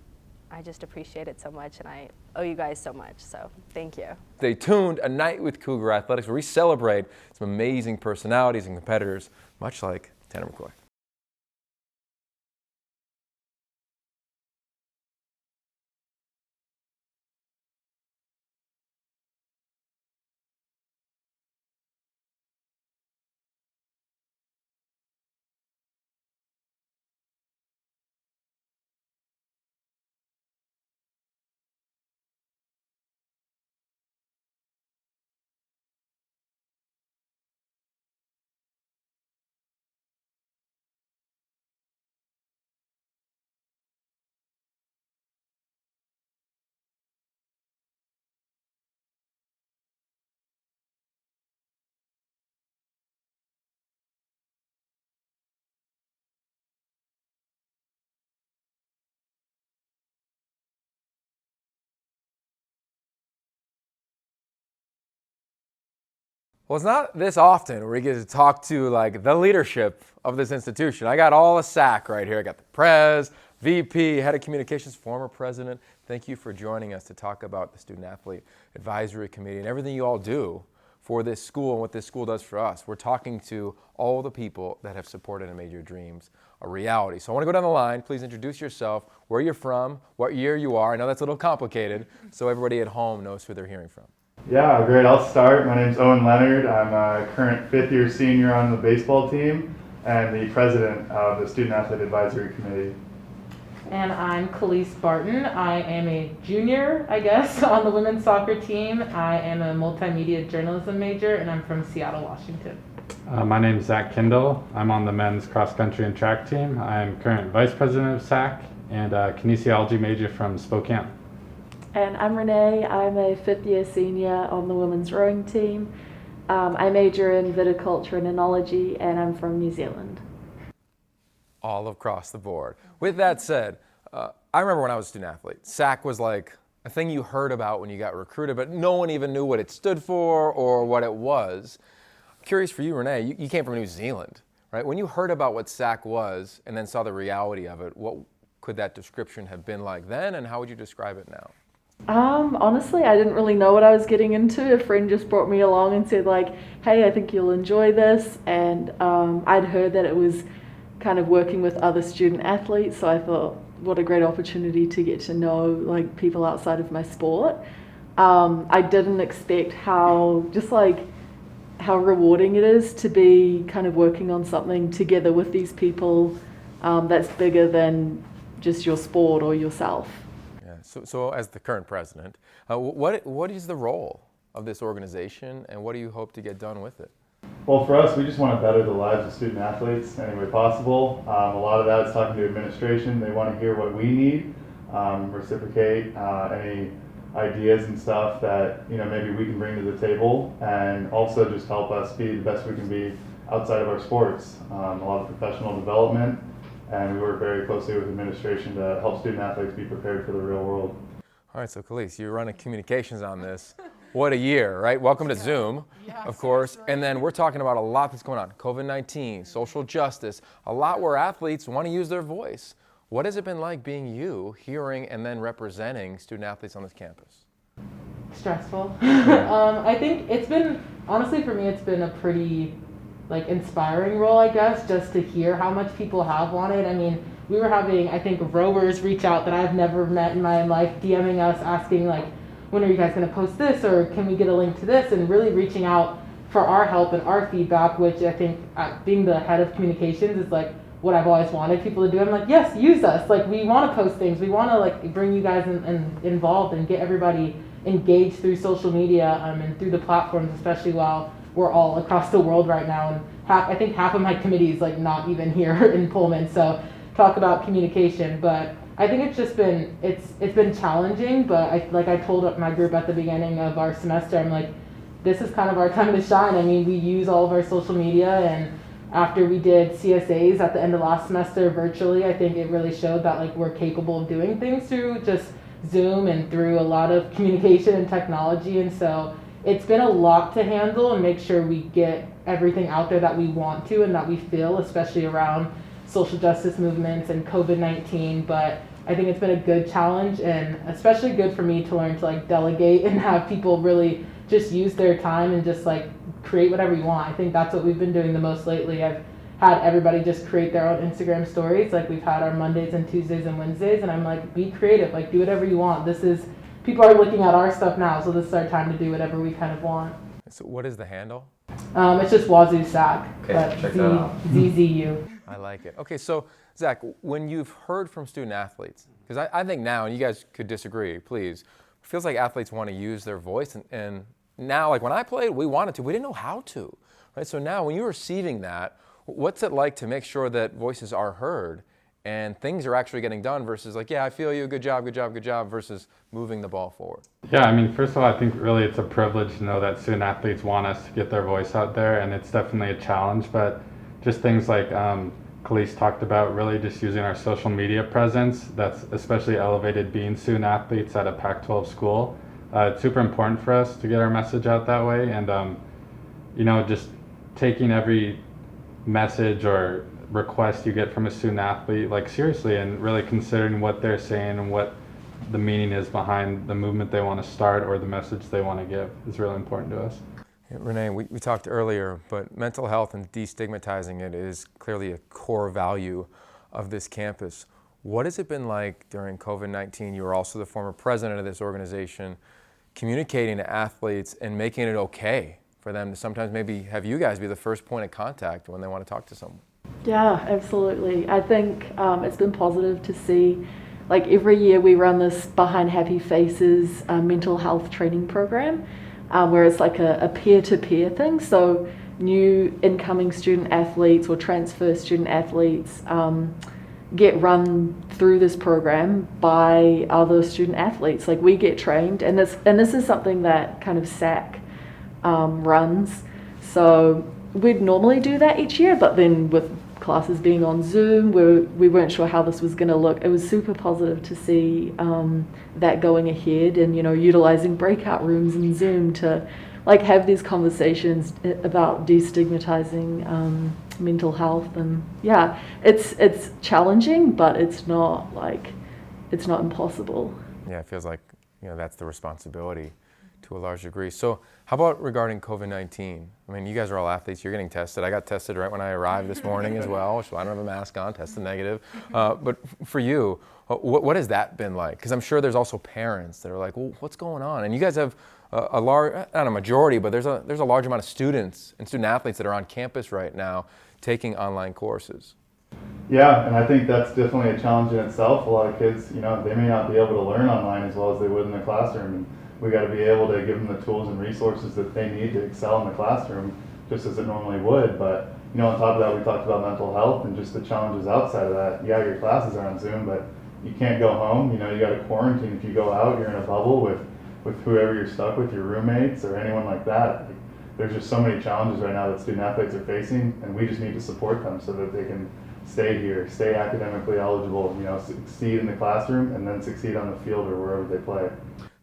I just appreciate it so much, and I owe you guys so much, so thank you. Stay tuned, A Night with Cougar Athletics, where we celebrate some amazing personalities and competitors, much like Tanner McCoy. Well, it's not this often where we get to talk to like the leadership of this institution. I got all a SAC right here. I got the Prez, VP, Head of Communications, former president. Thank you for joining us to talk about the Student Athlete Advisory Committee and everything you all do for this school and what this school does for us. We're talking to all the people that have supported and made your dreams a reality. So I want to go down the line. Please introduce yourself, where you're from, what year you are. I know that's a little complicated, so everybody at home knows who they're hearing from. Yeah, great. I'll start. My name's Owen Leonard. I'm a current fifth-year senior on the baseball team and the president of the Student Athlete Advisory Committee. And I'm Khalees Barton. I am a junior, I guess, on the women's soccer team. I am a multimedia journalism major, and I'm from Seattle, Washington. My name is Zach Kindle. I'm on the men's cross country and track team. I'm current vice president of SAC and a kinesiology major from Spokane. And I'm Renee. I'm a fifth-year senior on the women's rowing team. I major in viticulture and enology, and I'm from New Zealand. All across the board. With that said, I remember when I was a student athlete, SAC was like a thing you heard about when you got recruited, but no one even knew what it stood for or what it was. I'm curious for you, Renee, you came from New Zealand, right? When you heard about what SAC was and then saw the reality of it, what could that description have been like then, and how would you describe it now? Honestly, I didn't really know what I was getting into. A friend just brought me along and said like, hey, I think you'll enjoy this. And I'd heard that it was kind of working with other student athletes. So I thought, what a great opportunity to get to know like people outside of my sport. I didn't expect how rewarding it is to be kind of working on something together with these people that's bigger than just your sport or yourself. So as the current president, what is the role of this organization, and what do you hope to get done with it? Well, for us, we just want to better the lives of student athletes any way possible. A lot of that is talking to administration. They want to hear what we need, reciprocate any ideas and stuff that maybe we can bring to the table, and also just help us be the best we can be outside of our sports. A lot of professional development. And we work very closely with administration to help student athletes be prepared for the real world. All right, so Khalees, you're running communications on this. What a year, right? Welcome to Zoom, of course. And then we're talking about a lot that's going on. COVID-19, social justice, a lot where athletes want to use their voice. What has it been like being you, hearing and then representing student athletes on this campus? Stressful. I think it's been, honestly for me, it's been a pretty inspiring role, I guess, just to hear how much people have wanted. I mean, we were having, I think, rowers reach out that I've never met in my life, DMing us, asking when are you guys going to post this, or can we get a link to this, and really reaching out for our help and our feedback, which I think, being the head of communications, is what I've always wanted people to do. I'm yes, use us. We want to post things. We want to bring you guys involved and get everybody engaged through social media and through the platforms, especially while we're all across the world right now. And I think half of my committee is not even here in Pullman. So talk about communication, but I think it's just been it's been challenging. But I told my group at the beginning of our semester, I'm this is kind of our time to shine. I mean, we use all of our social media, and after we did CSAs at the end of last semester virtually, I think it really showed that we're capable of doing things through just Zoom and through a lot of communication and technology. And so it's been a lot to handle and make sure we get everything out there that we want to and that we feel, especially around social justice movements and COVID-19. But I think it's been a good challenge, and especially good for me to learn to delegate and have people really just use their time and just create whatever you want. I think that's what we've been doing the most lately. I've had everybody just create their own Instagram stories. We've had our Mondays and Tuesdays and Wednesdays, and I'm be creative, do whatever you want. People are looking at our stuff now, so this is our time to do whatever we kind of want. So what is the handle? It's just Wazoo Sac, but check that out. ZZU. I like it. Okay, so Zach, when you've heard from student athletes, because I think now, and you guys could disagree, please, it feels like athletes want to use their voice, and now, when I played, we wanted to, we didn't know how to, right? So now, when you're receiving that, what's it like to make sure that voices are heard and things are actually getting done versus yeah, I feel you, good job, good job, good job, versus moving the ball forward? Yeah, I mean, first of all, I think really it's a privilege to know that student athletes want us to get their voice out there, and it's definitely a challenge, but just things like Khalees talked about, really just using our social media presence, that's especially elevated being student athletes at a Pac-12 school. It's super important for us to get our message out that way, and just taking every message or request you get from a student athlete seriously, and really considering what they're saying and what the meaning is behind the movement they want to start or the message they want to give is really important to us. Yeah, Renee, we talked earlier, but mental health and destigmatizing it is clearly a core value of this campus. What has it been like during COVID-19? You were also the former president of this organization, communicating to athletes and making it okay for them to sometimes maybe have you guys be the first point of contact when they want to talk to someone? Yeah, absolutely. I think it's been positive to see, every year we run this Behind Happy Faces mental health training program, where it's a peer-to-peer thing. So new incoming student athletes or transfer student athletes get run through this program by other student athletes. We get trained, and this is something that kind of SAC runs. So we'd normally do that each year, but then with classes being on Zoom, we weren't sure how this was going to look. It was super positive to see that going ahead, and utilizing breakout rooms in Zoom to have these conversations about destigmatizing mental health. And yeah, it's challenging, but it's not impossible. Yeah, it feels like that's the responsibility to a large degree. So how about regarding COVID-19? I mean, you guys are all athletes, you're getting tested. I got tested right when I arrived this morning as well, so I don't have a mask on, tested negative. But for you, what has that been like? Because I'm sure there's also parents that are like, well, what's going on? And you guys have a large, not a majority, but there's a large amount of students and student athletes that are on campus right now taking online courses. Yeah, and I think that's definitely a challenge in itself. A lot of kids, they may not be able to learn online as well as they would in the classroom. And we got to be able to give them the tools and resources that they need to excel in the classroom, just as it normally would. But on top of that, we talked about mental health and just the challenges outside of that. Yeah, your classes are on Zoom, but you can't go home. You got to quarantine. If you go out, you're in a bubble with whoever you're stuck with, your roommates or anyone like that. There's just so many challenges right now that student athletes are facing, and we just need to support them so that they can stay here, stay academically eligible, succeed in the classroom, and then succeed on the field or wherever they play.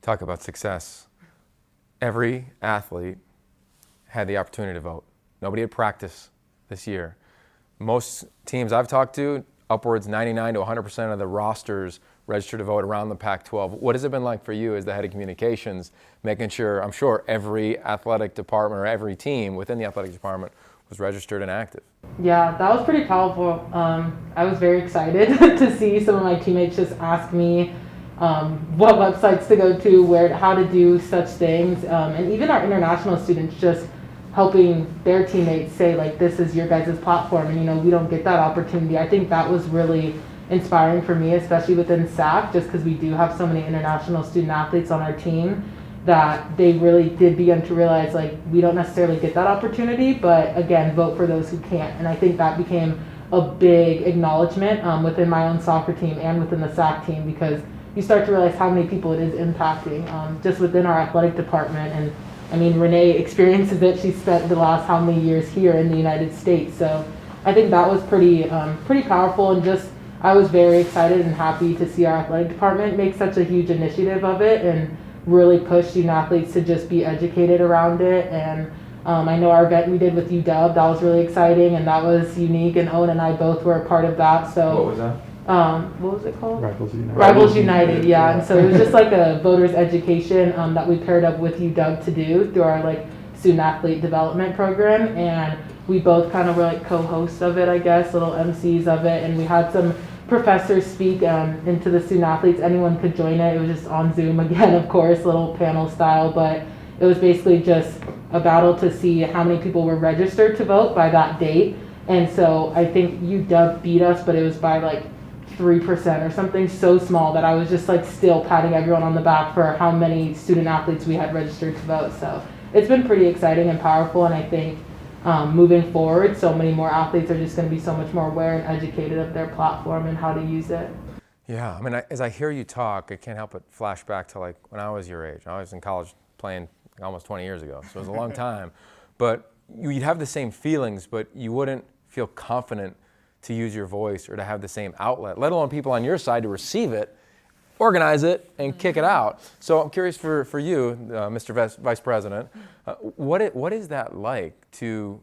Talk about success. Every athlete had the opportunity to vote. Nobody had practice this year. Most teams I've talked to, upwards 99 to 100% of the rosters registered to vote around the Pac-12. What has it been like for you as the head of communications, making sure, I'm sure every athletic department or every team within the athletic department was registered and active? Yeah, that was pretty powerful. I was very excited to see some of my teammates just ask me what websites to go to, how to do such things, and even our international students just helping their teammates say, like, this is your guys' platform, and we don't get that opportunity. I think that was really inspiring for me, especially within SAC, just because we do have so many international student athletes on our team, that they really did begin to realize, like, we don't necessarily get that opportunity, but again, vote for those who can't. And I think that became a big acknowledgement within my own soccer team and within the SAC team, because you start to realize how many people it is impacting just within our athletic department. And I mean, Renee experiences it. She spent the last how many years here in the United States. So I think that was pretty powerful, and just I was very excited and happy to see our athletic department make such a huge initiative of it and really push student athletes to just be educated around it. And I know our event we did with UW, that was really exciting, and that was unique, and Owen and I both were a part of that. So what was that? What was it called? Rivals United. Rivals United, yeah. And so it was just like a voters education that we paired up with UW to do through our student athlete development program, and we both kind of were co-hosts of it, I guess, little MCs of it, and we had some professors speak into the student athletes. Anyone could join it. It was just on Zoom again, of course, little panel style, but it was basically just a battle to see how many people were registered to vote by that date. And so I think UW beat us, but it was by 3% or something so small that I was just still patting everyone on the back for how many student athletes we had registered to vote. So it's been pretty exciting and powerful, and I think moving forward, so many more athletes are just going to be so much more aware and educated of their platform and how to use it. Yeah, I mean, as I hear you talk, I can't help but flash back to when I was your age. I was in college playing almost 20 years ago, so it was a long time. But you'd have the same feelings, but you wouldn't feel confident to use your voice or to have the same outlet, let alone people on your side to receive it, organize it, and kick it out. So I'm curious for you, Mr. Vice President, what is that like to,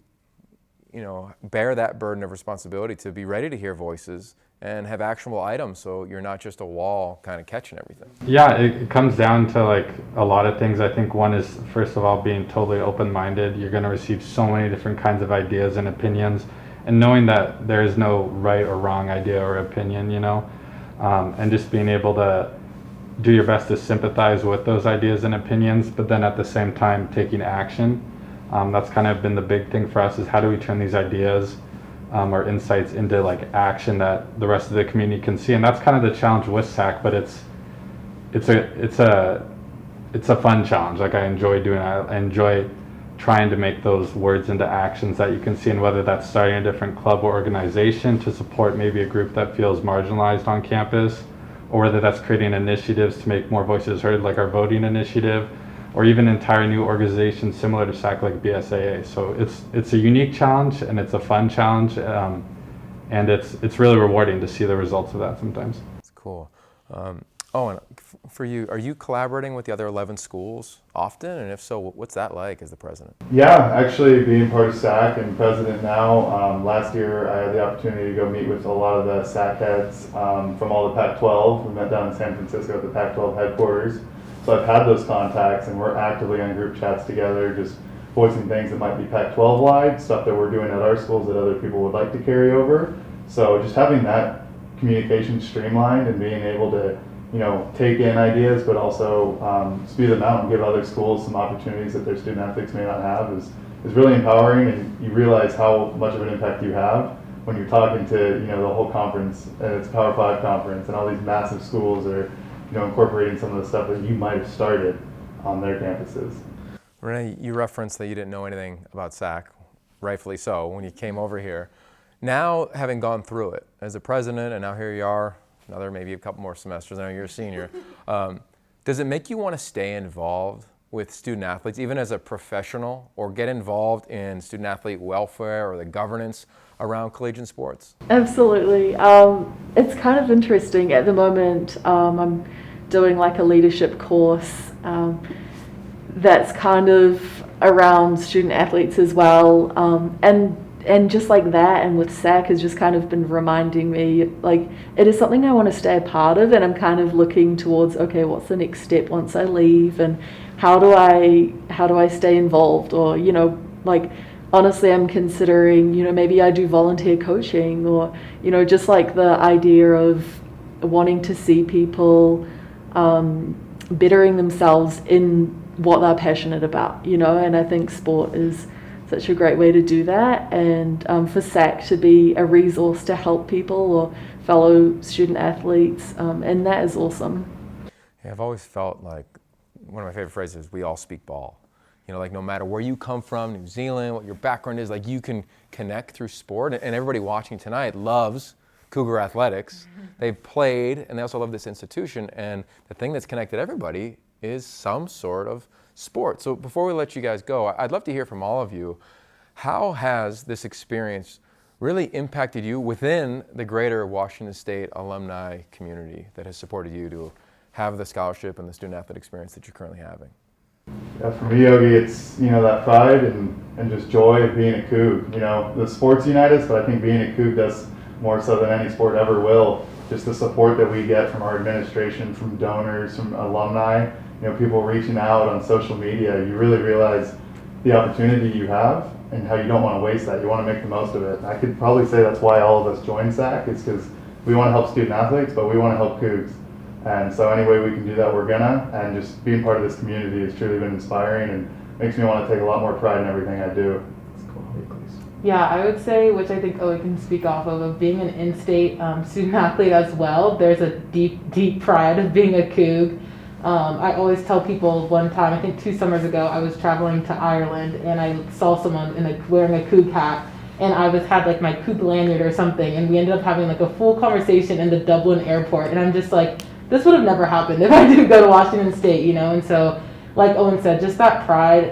bear that burden of responsibility, to be ready to hear voices and have actionable items, so you're not just a wall kind of catching everything? Yeah, it comes down to a lot of things. I think one is, first of all, being totally open-minded. You're going to receive so many different kinds of ideas and opinions, and knowing that there is no right or wrong idea or opinion, and just being able to do your best to sympathize with those ideas and opinions, but then at the same time taking action. That's kind of been the big thing for us, is how do we turn these ideas or insights into action that the rest of the community can see. And that's kind of the challenge with SAC, but it's a fun challenge. I enjoy doing it. I enjoy trying to make those words into actions that you can see, and whether that's starting a different club or organization to support maybe a group that feels marginalized on campus, or whether that's creating initiatives to make more voices heard, like our voting initiative, or even entire new organizations similar to SAC like BSAA. So it's a unique challenge, and it's a fun challenge, and it's really rewarding to see the results of that sometimes. That's cool. And for you, are you collaborating with the other 11 schools often? And if so, what's that like as the president? Yeah, actually being part of SAC and president now, last year I had the opportunity to go meet with a lot of the SAC heads from all the Pac-12. We met down in San Francisco at the Pac-12 headquarters. So I've had those contacts, and we're actively on group chats together, just voicing things that might be Pac-12 wide, stuff that we're doing at our schools that other people would like to carry over. So just having that communication streamlined and being able to take in ideas, but also spew them out and give other schools some opportunities that their student athletes may not have is really empowering, and you realize how much of an impact you have when you're talking to the whole conference, and it's a Power 5 conference, and all these massive schools are incorporating some of the stuff that you might have started on their campuses. Renee, you referenced that you didn't know anything about SAC, rightfully so, when you came over here. Now, having gone through it as a president, and now here you are, another maybe a couple more semesters, I know you're a senior, does it make you want to stay involved with student athletes, even as a professional, or get involved in student athlete welfare or the governance around collegiate sports? Absolutely. It's kind of interesting at the moment. I'm doing like a leadership course that's kind of around student athletes as well, and just like that, and with SAC has just kind of been reminding me, like, it is something I want to stay a part of, and I'm kind of looking towards, okay, what's the next step once I leave, and how do I stay involved? Or, you know, like, honestly, I'm considering, you know, maybe I do volunteer coaching, or, you know, just like the idea of wanting to see people bettering themselves in what they're passionate about, you know, and I think sport is such a great way to do that, and for SAC to be a resource to help people or fellow student athletes, and that is awesome. Yeah, I've always felt like one of my favorite phrases is, we all speak ball. You know, like no matter where you come from, New Zealand, what your background is, like you can connect through sport, and everybody watching tonight loves Cougar athletics. They've played, and they also love this institution, and the thing that's connected everybody is some sort of sport. So before we let you guys go, I'd love to hear from all of you. How has this experience really impacted you within the greater Washington State alumni community that has supported you to have the scholarship and the student athlete experience that you're currently having? Yeah, for me, Yogi, it's, you know, that pride and just joy of being a Coug. You know, the sports unite us, but I think being a Coug does more so than any sport ever will. Just the support that we get from our administration, from donors, from alumni, you know, people reaching out on social media, you really realize the opportunity you have and how you don't want to waste that. You want to make the most of it. I could probably say that's why all of us joined SAC, is because we want to help student athletes, but we want to help Cougs. And so any way we can do that, we're gonna. And just being part of this community has truly been inspiring and makes me want to take a lot more pride in everything I do. Yeah, I would say, which I think Owen can speak off of being an in-state student athlete as well, there's a deep, deep pride of being a Coug. I always tell people, one time, I think 2 summers ago, I was traveling to Ireland and I saw someone wearing a Coug hat, and I had like my Coug lanyard or something, and we ended up having like a full conversation in the Dublin airport, and I'm just like, this would have never happened if I didn't go to Washington State, you know. And so, like Owen said, just that pride,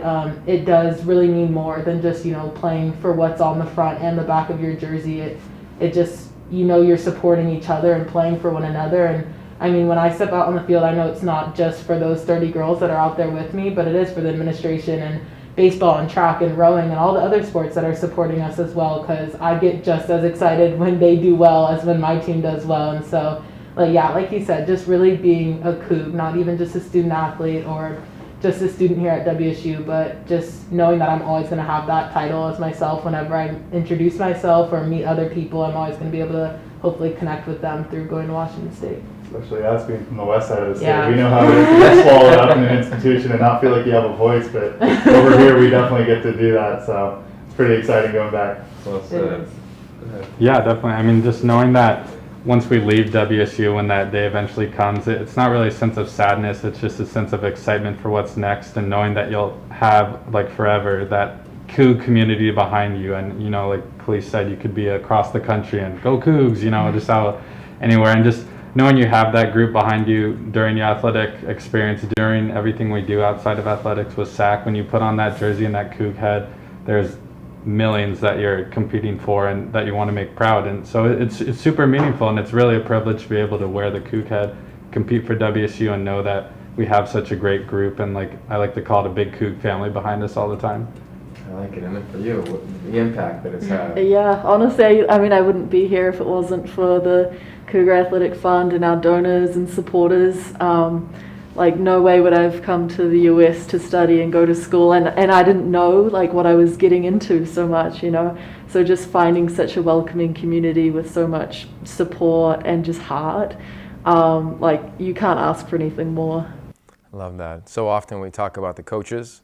it does really mean more than just, you know, playing for what's on the front and the back of your jersey. It just, you know, you're supporting each other and playing for one another. And I mean, when I step out on the field, I know it's not just for those 30 girls that are out there with me, but it is for the administration and baseball and track and rowing and all the other sports that are supporting us as well, because I get just as excited when they do well as when my team does well. And so, like you said, just really being a Coug, not even just a student athlete or just a student here at WSU, but just knowing that I'm always going to have that title as myself whenever I introduce myself or meet other people. I'm always going to be able to hopefully connect with them through going to Washington State. Especially us being from the west side of the state. Yeah. We know how it is to get swallowed up in an institution and not feel like you have a voice, but over here we definitely get to do that. So it's pretty exciting going back. Yeah, definitely. I mean, just knowing that once we leave WSU, when that day eventually comes, it's not really a sense of sadness, it's just a sense of excitement for what's next, and knowing that you'll have, like, forever that Coug community behind you. And, you know, like Khalees said, you could be across the country and go Cougs, you know, just out anywhere. And just knowing you have that group behind you during your athletic experience, during everything we do outside of athletics with SAC, when you put on that jersey and that Coug head, there's millions that you're competing for and that you want to make proud. And so it's super meaningful, and it's really a privilege to be able to wear the Coug head, compete for WSU, and know that we have such a great group, and like I like to call it a big Coug family behind us all the time. I like it. And then for you, the impact that it's had. Yeah, honestly, I mean, I wouldn't be here if it wasn't for the Cougar Athletic Fund and our donors and supporters. Like, no way would I have come to the US to study and go to school, and I didn't know like what I was getting into so much, you know. So just finding such a welcoming community with so much support and just heart, like, you can't ask for anything more. I love that. So often we talk about the coaches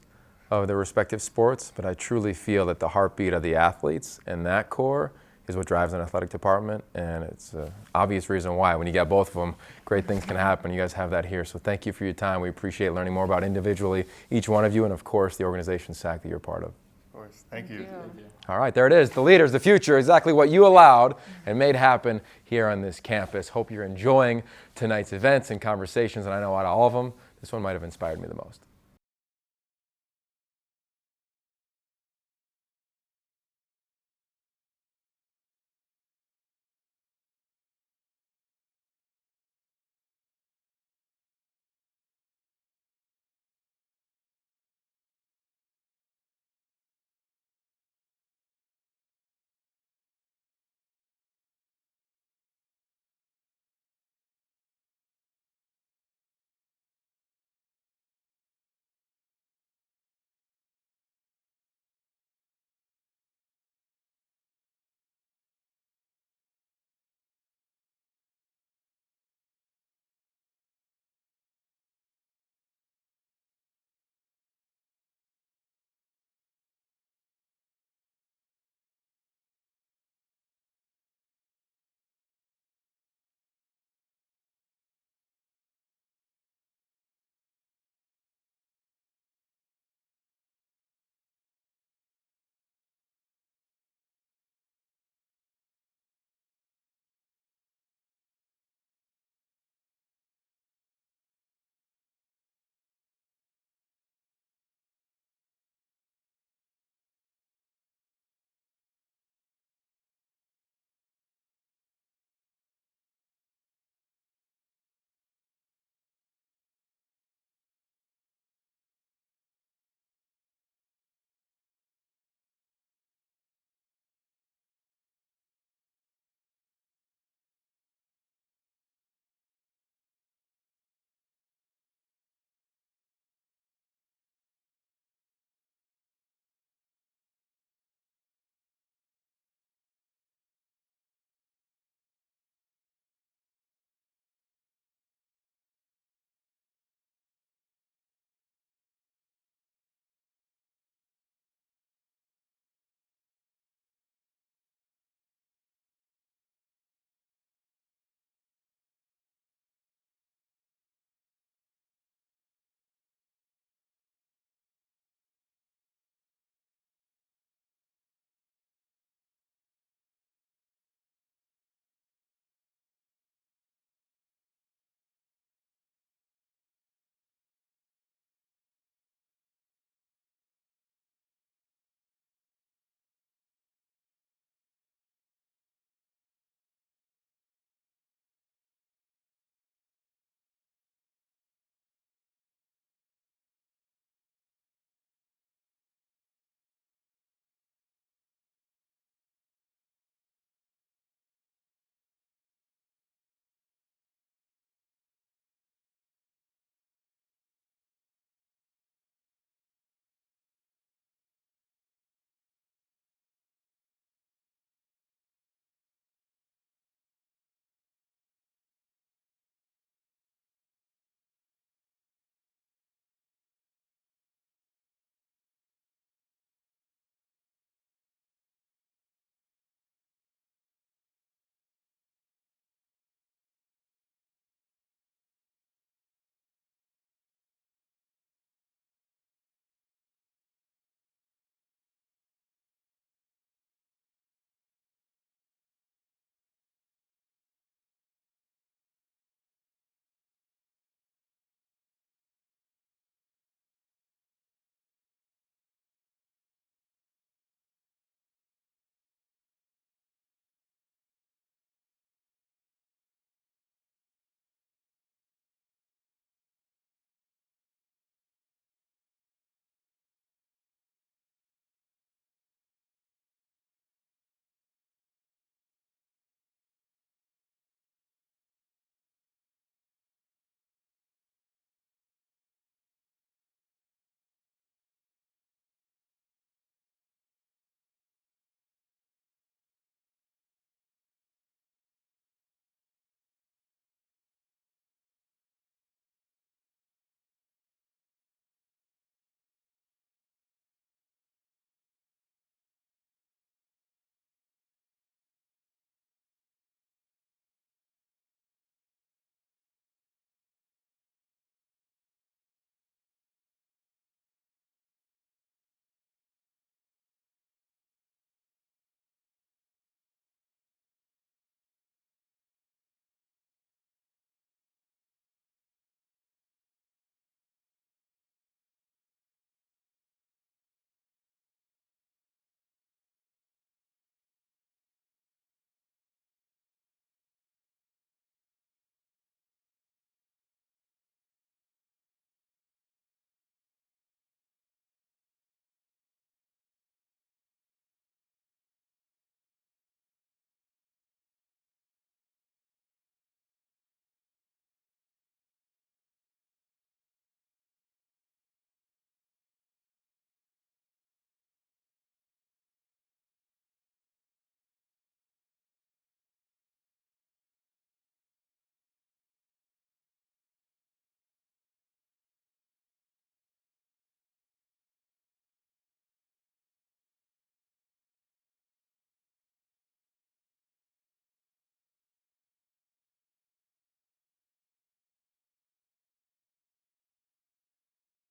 of their respective sports, but I truly feel that the heartbeat of the athletes and that core is what drives an athletic department, and it's an obvious reason why. When you get both of them, great things can happen. You guys have that here. So thank you for your time. We appreciate learning more about individually each one of you, and of course the organization SAC that you're part of. Of course. Thank you. All right, there it is. The leaders, the future, exactly what you allowed and made happen here on this campus. Hope you're enjoying tonight's events and conversations, and I know out of all of them, this one might have inspired me the most.